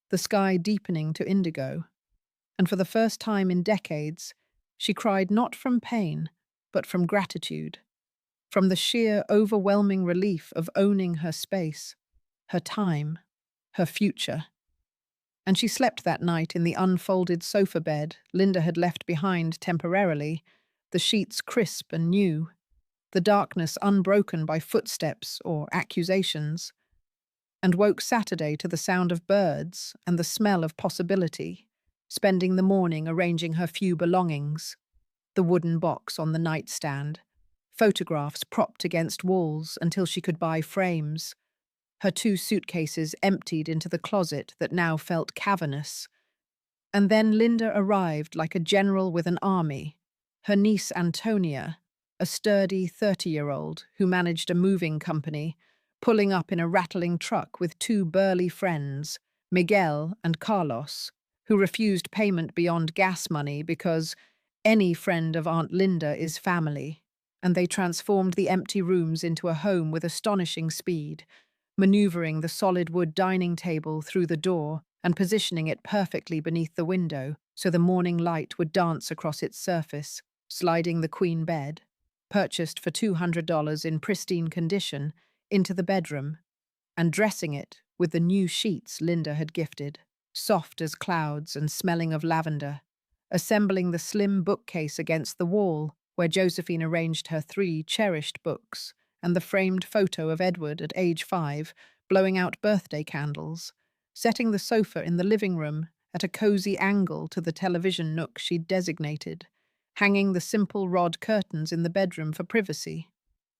the sky deepening to indigo. And for the first time in decades, she cried not from pain, but from gratitude, from the sheer overwhelming relief of owning her space, her time, her future. And she slept that night in the unfolded sofa bed Linda had left behind temporarily, the sheets crisp and new, the darkness unbroken by footsteps or accusations, and woke Saturday to the sound of birds and the smell of possibility, spending the morning arranging her few belongings, the wooden box on the nightstand, photographs propped against walls until she could buy frames, her 2 suitcases emptied into the closet that now felt cavernous. And then Linda arrived like a general with an army, her niece Antonia, a sturdy 30-year-old who managed a moving company, pulling up in a rattling truck with 2 burly friends, Miguel and Carlos, who refused payment beyond gas money because any friend of Aunt Linda is family, and they transformed the empty rooms into a home with astonishing speed, maneuvering the solid wood dining table through the door and positioning it perfectly beneath the window so the morning light would dance across its surface, sliding the queen bed, purchased for $200 in pristine condition, into the bedroom, and dressing it with the new sheets Linda had gifted, soft as clouds and smelling of lavender, assembling the slim bookcase against the wall where Josephine arranged her 3 cherished books, and the framed photo of Edward at age 5, blowing out birthday candles, setting the sofa in the living room at a cozy angle to the television nook she'd designated, hanging the simple rod curtains in the bedroom for privacy,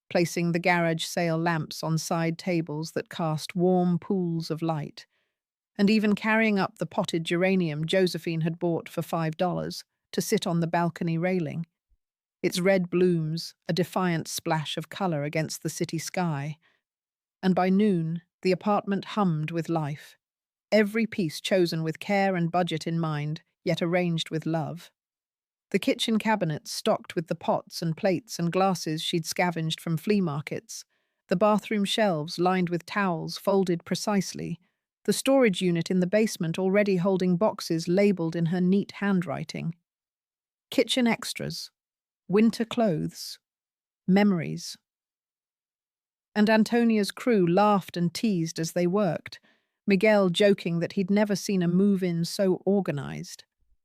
placing the garage sale lamps on side tables that cast warm pools of light, and even carrying up the potted geranium Josephine had bought for $5 to sit on the balcony railing. Its red blooms, a defiant splash of color against the city sky. And by noon, the apartment hummed with life. Every piece chosen with care and budget in mind, yet arranged with love. The kitchen cabinets stocked with the pots and plates and glasses she'd scavenged from flea markets. The bathroom shelves lined with towels folded precisely. The storage unit in the basement already holding boxes labeled in her neat handwriting. Kitchen extras, winter clothes, memories. And Antonia's crew laughed and teased as they worked, Miguel joking that he'd never seen a move-in so organized,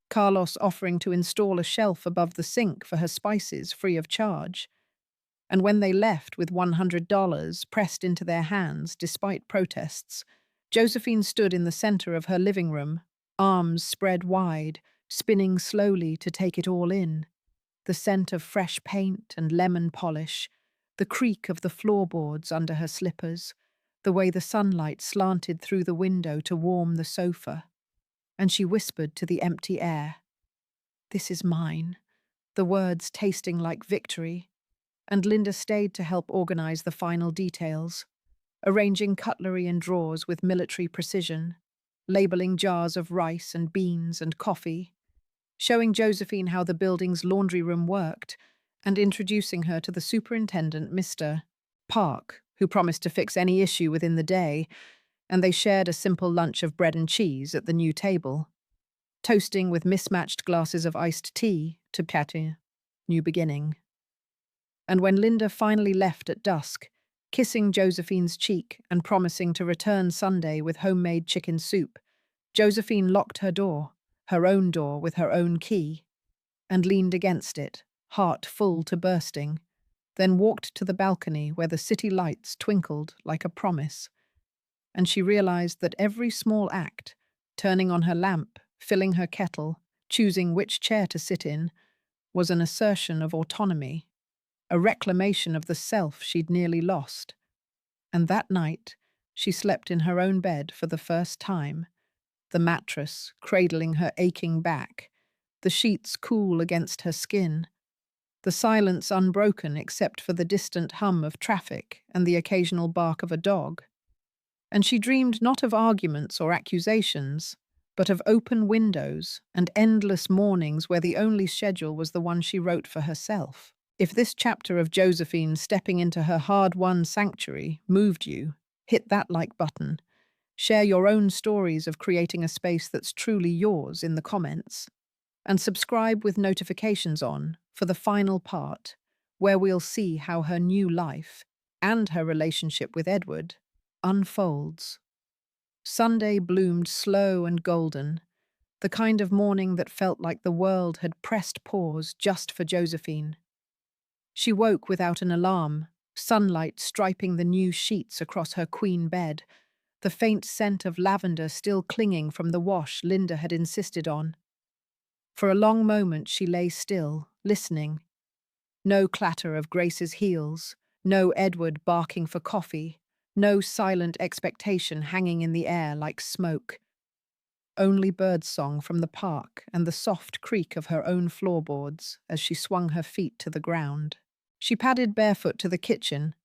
Carlos offering to install a shelf above the sink for her spices free of charge. And when they left with $100 pressed into their hands despite protests, Josephine stood in the center of her living room, arms spread wide, spinning slowly to take it all in. The scent of fresh paint and lemon polish, the creak of the floorboards under her slippers, the way the sunlight slanted through the window to warm the sofa. And she whispered to the empty air, "This is mine," the words tasting like victory. And Linda stayed to help organize the final details, arranging cutlery in drawers with military precision, labeling jars of rice and beans and coffee, showing Josephine how the building's laundry room worked, and introducing her to the superintendent, Mr. Park, who promised to fix any issue within the day, and they shared a simple lunch of bread and cheese at the new table, toasting with mismatched glasses of iced tea to Patty, new beginning. And when Linda finally left at dusk, kissing Josephine's cheek and promising to return Sunday with homemade chicken soup, Josephine locked her door, her own door with her own key, and leaned against it, heart full to bursting, then walked to the balcony where the city lights twinkled like a promise. And she realized that every small act, turning on her lamp, filling her kettle, choosing which chair to sit in, was an assertion of autonomy, a reclamation of the self she'd nearly lost. And that night, she slept in her own bed for the first time, the mattress cradling her aching back, the sheets cool against her skin, the silence unbroken except for the distant hum of traffic and the occasional bark of a dog. And she dreamed not of arguments or accusations, but of open windows and endless mornings where the only schedule was the one she wrote for herself. If this chapter of Josephine stepping into her hard-won sanctuary moved you, hit that like button. Share your own stories of creating a space that's truly yours in the comments. And subscribe with notifications on for the final part, where we'll see how her new life and her relationship with Edward unfolds. Sunday bloomed slow and golden, the kind of morning that felt like the world had pressed pause just for Josephine. She woke without an alarm, sunlight striping the new sheets across her queen bed, the faint scent of lavender still clinging from the wash Linda had insisted on. For a long moment she lay still, listening. No clatter of Grace's heels, no Edward barking for coffee, no silent expectation hanging in the air like smoke. Only birdsong from the park and the soft creak of her own floorboards as she swung her feet to the ground. She padded barefoot to the kitchen,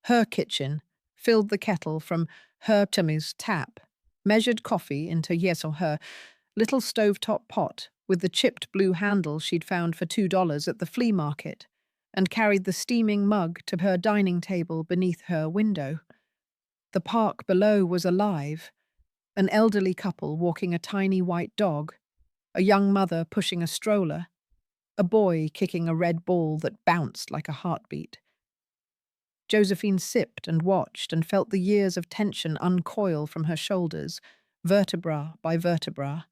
her kitchen, filled the kettle from her Timmy's tap, measured coffee into her little stovetop pot with the chipped blue handle she'd found for $2 at the flea market, and carried the steaming mug to her dining table beneath her window. The park below was alive, an elderly couple walking a tiny white dog, a young mother pushing a stroller, a boy kicking a red ball that bounced like a heartbeat. Josephine sipped and watched and felt the years of tension uncoil from her shoulders, vertebra by vertebra,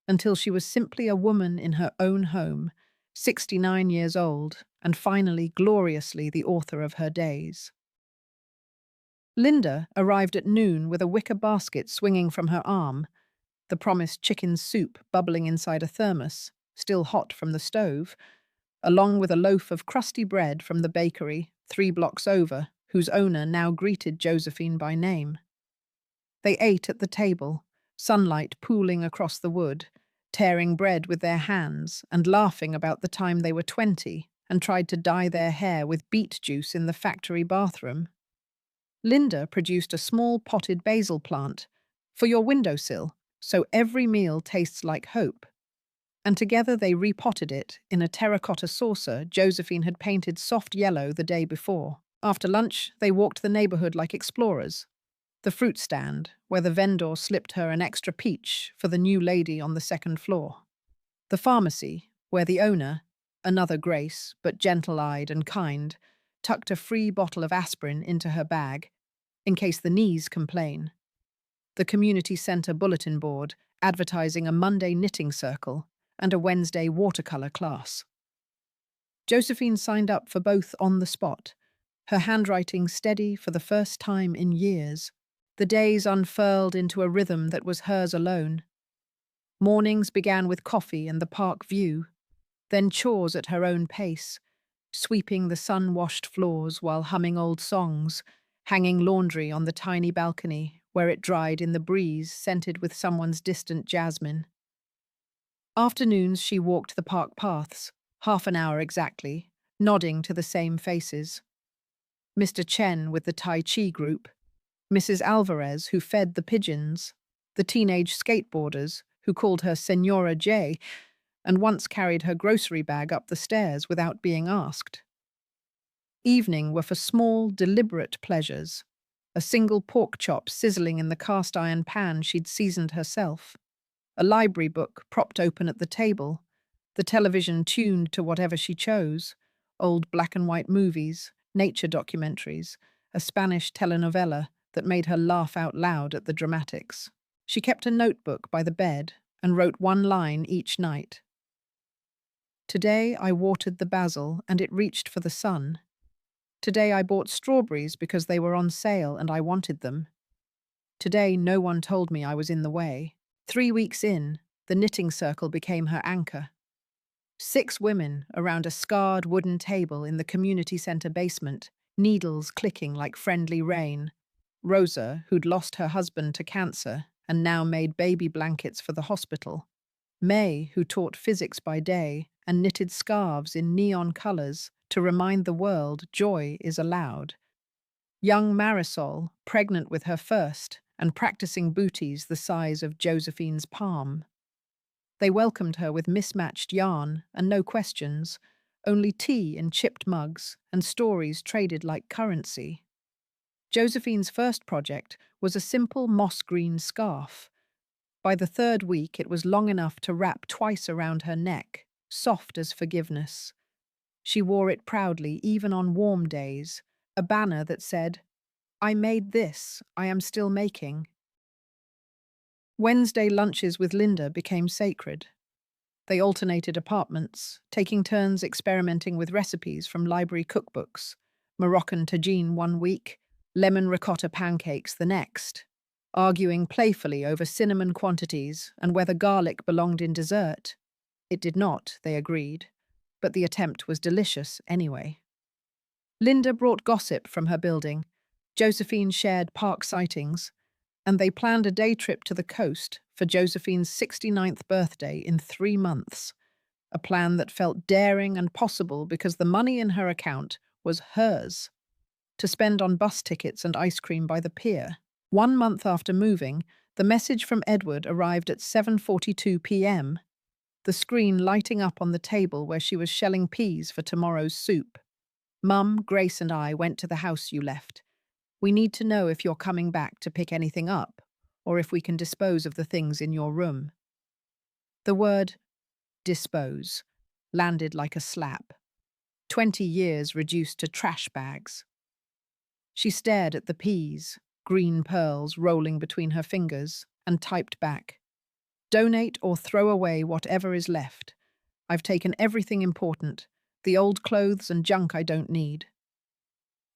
until she was simply a woman in her own home, 69 years old, and finally gloriously the author of her days. Linda arrived at noon with a wicker basket swinging from her arm, the promised chicken soup bubbling inside a thermos, still hot from the stove, along with a loaf of crusty bread from the bakery 3 blocks over, whose owner now greeted Josephine by name. They ate at the table, sunlight pooling across the wood, tearing bread with their hands and laughing about the time they were 20 and tried to dye their hair with beet juice in the factory bathroom. Linda produced a small potted basil plant for your windowsill, so every meal tastes like hope. And together they repotted it in a terracotta saucer Josephine had painted soft yellow the day before. After lunch, they walked the neighborhood like explorers. The fruit stand, where the vendor slipped her an extra peach for the new lady on the second floor. The pharmacy, where the owner, another Grace, but gentle-eyed and kind, tucked a free bottle of aspirin into her bag, in case the knees complain. The community center bulletin board, advertising a Monday knitting circle and a Wednesday watercolor class. Josephine signed up for both on the spot, her handwriting steady for the first time in years. The days unfurled into a rhythm that was hers alone. Mornings began with coffee and the park view, then chores at her own pace, sweeping the sun-washed floors while humming old songs, hanging laundry on the tiny balcony where it dried in the breeze scented with someone's distant jasmine. Afternoons she walked the park paths, half an hour exactly, nodding to the same faces. Mr. Chen with the Tai Chi group, Mrs. Alvarez who fed the pigeons, the teenage skateboarders who called her Senora J and once carried her grocery bag up the stairs without being asked. Evening were for small, deliberate pleasures, a single pork chop sizzling in the cast-iron pan she'd seasoned herself, a library book propped open at the table, the television tuned to whatever she chose, old black-and-white movies, nature documentaries, a Spanish telenovela that made her laugh out loud at the dramatics. She kept a notebook by the bed and wrote one line each night. Today I watered the basil and it reached for the sun. Today I bought strawberries because they were on sale and I wanted them. Today no one told me I was in the way. 3 weeks in, the knitting circle became her anchor. 6 women around a scarred wooden table in the community center basement, needles clicking like friendly rain. Rosa, who'd lost her husband to cancer and now made baby blankets for the hospital. May, who taught physics by day and knitted scarves in neon colors to remind the world joy is allowed. Young Marisol, pregnant with her first and practicing booties the size of Josephine's palm. They welcomed her with mismatched yarn and no questions, only tea in chipped mugs and stories traded like currency. Josephine's first project was a simple moss-green scarf. By the 3rd week, it was long enough to wrap twice around her neck, soft as forgiveness. She wore it proudly even on warm days, a banner that said, "I made this, I am still making." Wednesday lunches with Linda became sacred. They alternated apartments, taking turns experimenting with recipes from library cookbooks, Moroccan tagine one week, lemon ricotta pancakes the next, arguing playfully over cinnamon quantities and whether garlic belonged in dessert. It did not, they agreed, but the attempt was delicious anyway. Linda brought gossip from her building, Josephine shared park sightings, and they planned a day trip to the coast for Josephine's 69th birthday in 3 months, a plan that felt daring and possible because the money in her account was hers, to spend on bus tickets and ice cream by the pier. 1 month after moving, the message from Edward arrived at 7:42 p.m., the screen lighting up on the table where she was shelling peas for tomorrow's soup. "Mum, Grace and I went to the house you left. We need to know if you're coming back to pick anything up, or if we can dispose of the things in your room." The word dispose landed like a slap. 20 years reduced to trash bags. She stared at the peas, green pearls rolling between her fingers, and typed back, "Donate or throw away whatever is left. I've taken everything important, the old clothes and junk I don't need."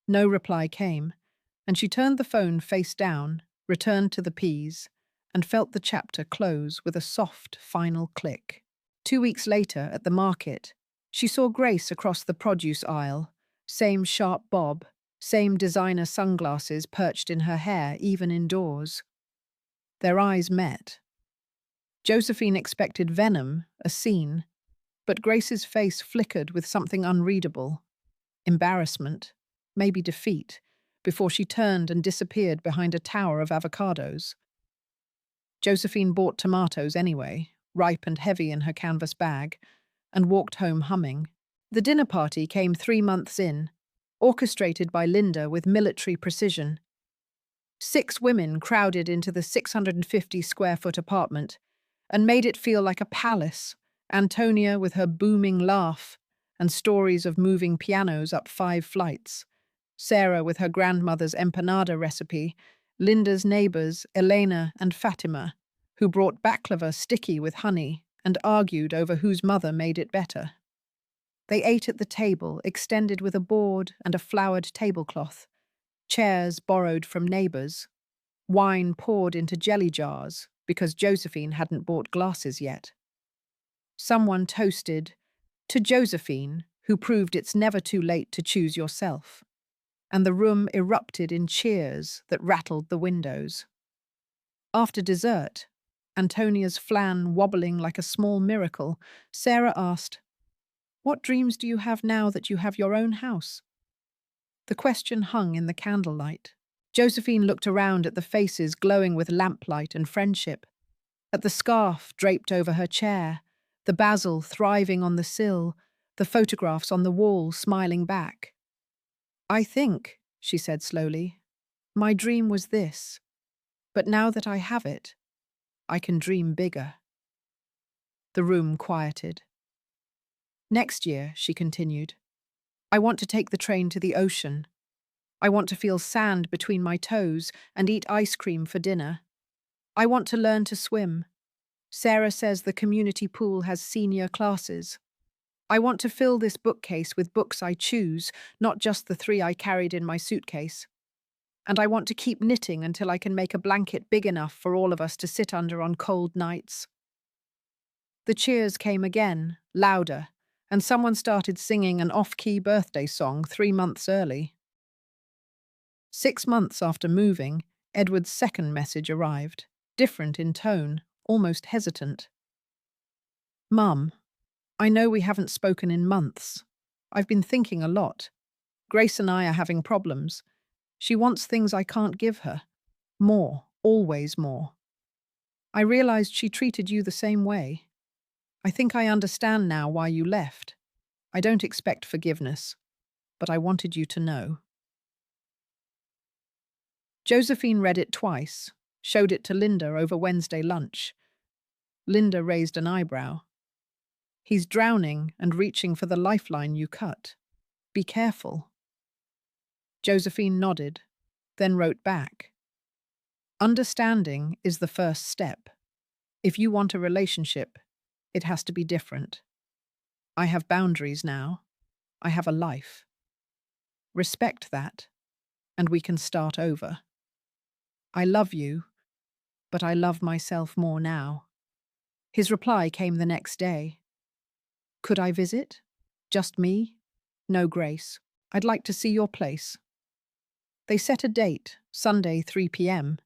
No reply came, and she turned the phone face down, returned to the peas, and felt the chapter close with a soft, final click. 2 weeks later, at the market, she saw Grace across the produce aisle, same sharp bob, same designer sunglasses perched in her hair even indoors. Their eyes met. Josephine expected venom, a scene, but Grace's face flickered with something unreadable. Embarrassment, maybe defeat, before she turned and disappeared behind a tower of avocados. Josephine bought tomatoes anyway, ripe and heavy in her canvas bag, and walked home humming. The dinner party came 3 months in, orchestrated by Linda with military precision. 6 women crowded into the 650-square-foot apartment and made it feel like a palace. Antonia with her booming laugh and stories of moving pianos up 5 flights. Sarah with her grandmother's empanada recipe. Linda's neighbors, Elena and Fatima, who brought baklava sticky with honey and argued over whose mother made it better. They ate at the table, extended with a board and a flowered tablecloth, chairs borrowed from neighbors, wine poured into jelly jars because Josephine hadn't bought glasses yet. Someone toasted, "To Josephine, who proved it's never too late to choose yourself," and the room erupted in cheers that rattled the windows. After dessert, Antonia's flan wobbling like a small miracle, Sarah asked, "What dreams do you have now that you have your own house?" The question hung in the candlelight. Josephine looked around at the faces glowing with lamplight and friendship, at the scarf draped over her chair, the basil thriving on the sill, the photographs on the wall smiling back. "I think," she said slowly, "my dream was this. But now that I have it, I can dream bigger." The room quieted. "Next year," she continued, "I want to take the train to the ocean. I want to feel sand between my toes and eat ice cream for dinner. I want to learn to swim. Sarah says the community pool has senior classes. I want to fill this bookcase with books I choose, not just the 3 I carried in my suitcase. And I want to keep knitting until I can make a blanket big enough for all of us to sit under on cold nights." The cheers came again, louder, and someone started singing an off-key birthday song 3 months early. 6 months after moving, Edward's second message arrived, different in tone, almost hesitant. "Mum, I know we haven't spoken in months. I've been thinking a lot. Grace and I are having problems. She wants things I can't give her. More, always more. I realized she treated you the same way. I think I understand now why you left. I don't expect forgiveness, but I wanted you to know." Josephine read it twice, showed it to Linda over Wednesday lunch. Linda raised an eyebrow. "He's drowning and reaching for the lifeline you cut. Be careful." Josephine nodded, then wrote back, "Understanding is the first step. If you want a relationship, it has to be different. I have boundaries now. I have a life. Respect that, and we can start over. I love you, but I love myself more now." His reply came the next day. "Could I visit? Just me? No, Grace. I'd like to see your place." They set a date, Sunday 3 p.m.,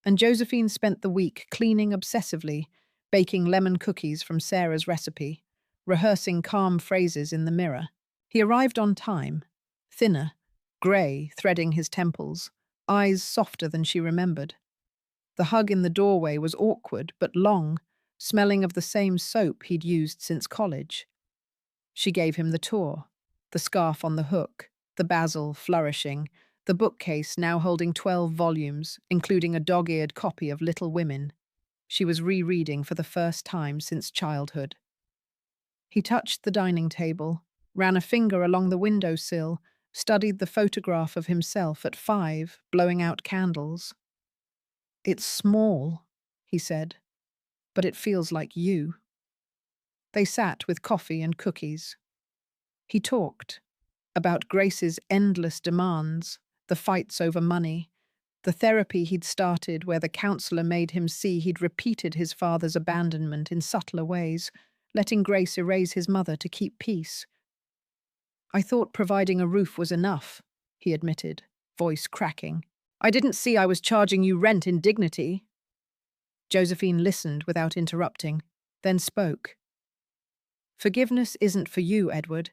and Josephine spent the week cleaning obsessively, baking lemon cookies from Sarah's recipe, rehearsing calm phrases in the mirror. He arrived on time, thinner, grey, threading his temples, eyes softer than she remembered. The hug in the doorway was awkward but long, smelling of the same soap he'd used since college. She gave him the tour, the scarf on the hook, the basil flourishing, the bookcase now holding 12 volumes, including a dog-eared copy of Little Women. She was rereading for the first time since childhood. He touched the dining table, ran a finger along the windowsill, studied the photograph of himself at 5, blowing out candles. "It's small," he said, "but it feels like you." They sat with coffee and cookies. He talked about Grace's endless demands, the fights over money, the therapy he'd started where the counselor made him see he'd repeated his father's abandonment in subtler ways, letting Grace erase his mother to keep peace. "I thought providing a roof was enough," he admitted, voice cracking. "I didn't see I was charging you rent in dignity." Josephine listened without interrupting, then spoke. Forgiveness isn't for you, Edward.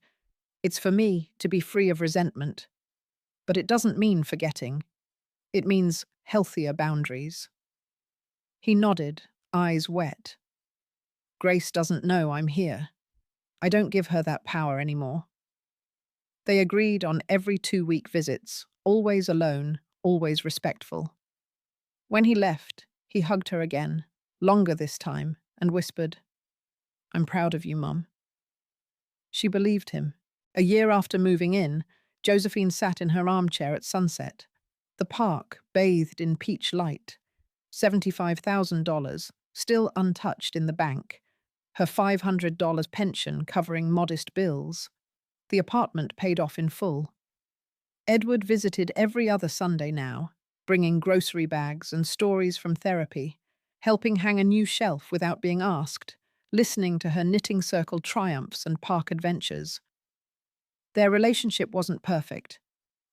It's for me to be free of resentment. But it doesn't mean forgetting. It means healthier boundaries. He nodded, eyes wet. Grace doesn't know I'm here. I don't give her that power anymore. They agreed on every 2-week visits, always alone, always respectful. When he left, he hugged her again, longer this time, and whispered, "I'm proud of you, Mum." She believed him. A year after moving in, Josephine sat in her armchair at sunset. The park bathed in peach light. $75,000, still untouched in the bank. Her $500 pension covering modest bills. The apartment paid off in full. Edward visited every other Sunday now, bringing grocery bags and stories from therapy, helping hang a new shelf without being asked, listening to her knitting circle triumphs and park adventures. Their relationship wasn't perfect.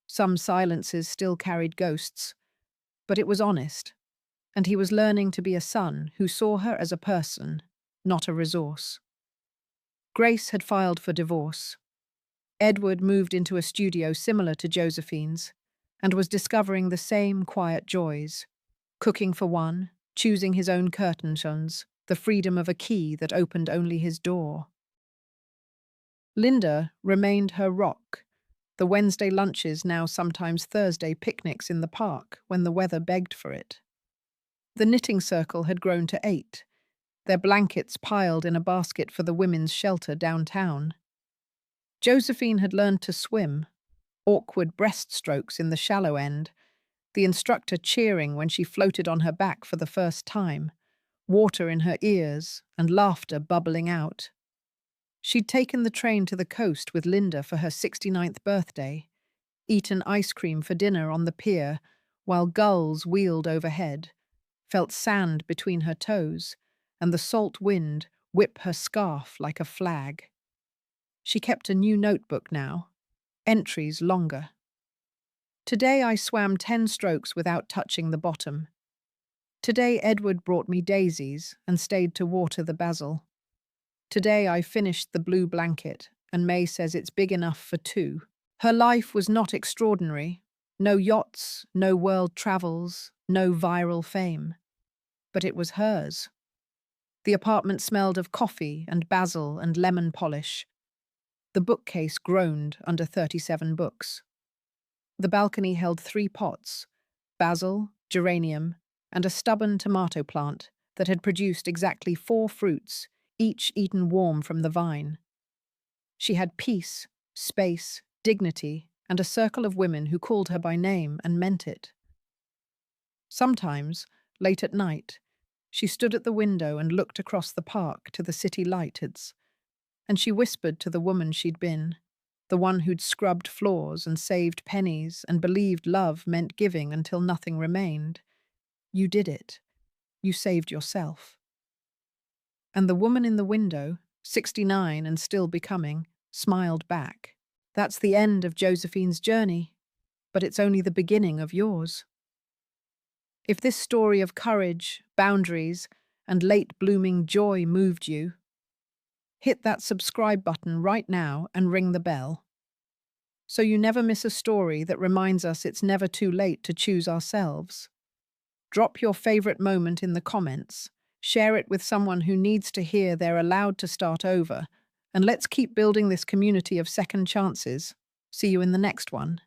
Some silences still carried ghosts, but it was honest, and he was learning to be a son who saw her as a person, not a resource. Grace had filed for divorce. Edward moved into a studio similar to Josephine's and was discovering the same quiet joys, cooking for one, choosing his own curtains, the freedom of a key that opened only his door. Linda remained her rock, the Wednesday lunches now sometimes Thursday picnics in the park when the weather begged for it. The knitting circle had grown to 8, their blankets piled in a basket for the women's shelter downtown. Josephine had learned to swim, awkward breaststrokes in the shallow end, the instructor cheering when she floated on her back for the first time, water in her ears and laughter bubbling out. She'd taken the train to the coast with Linda for her 69th birthday, eaten ice cream for dinner on the pier while gulls wheeled overhead, felt sand between her toes, and the salt wind whip her scarf like a flag. She kept a new notebook now, entries longer. Today I swam 10 strokes without touching the bottom. Today Edward brought me daisies and stayed to water the basil. Today I finished the blue blanket, and May says it's big enough for 2. Her life was not extraordinary. No yachts, no world travels, no viral fame. But it was hers. The apartment smelled of coffee and basil and lemon polish. The bookcase groaned under 37 books. The balcony held 3 pots, basil, geranium, and a stubborn tomato plant that had produced exactly 4 fruits, each eaten warm from the vine. She had peace, space, dignity, and a circle of women who called her by name and meant it. Sometimes, late at night, she stood at the window and looked across the park to the city lights, and she whispered to the woman she'd been, the one who'd scrubbed floors and saved pennies and believed love meant giving until nothing remained. You did it. You saved yourself. And the woman in the window, 69 and still becoming, smiled back. That's the end of Josephine's journey, but it's only the beginning of yours. If this story of courage, boundaries, and late-blooming joy moved you, hit that subscribe button right now and ring the bell, so you never miss a story that reminds us it's never too late to choose ourselves. Drop your favorite moment in the comments, share it with someone who needs to hear they're allowed to start over, and let's keep building this community of second chances. See you in the next one.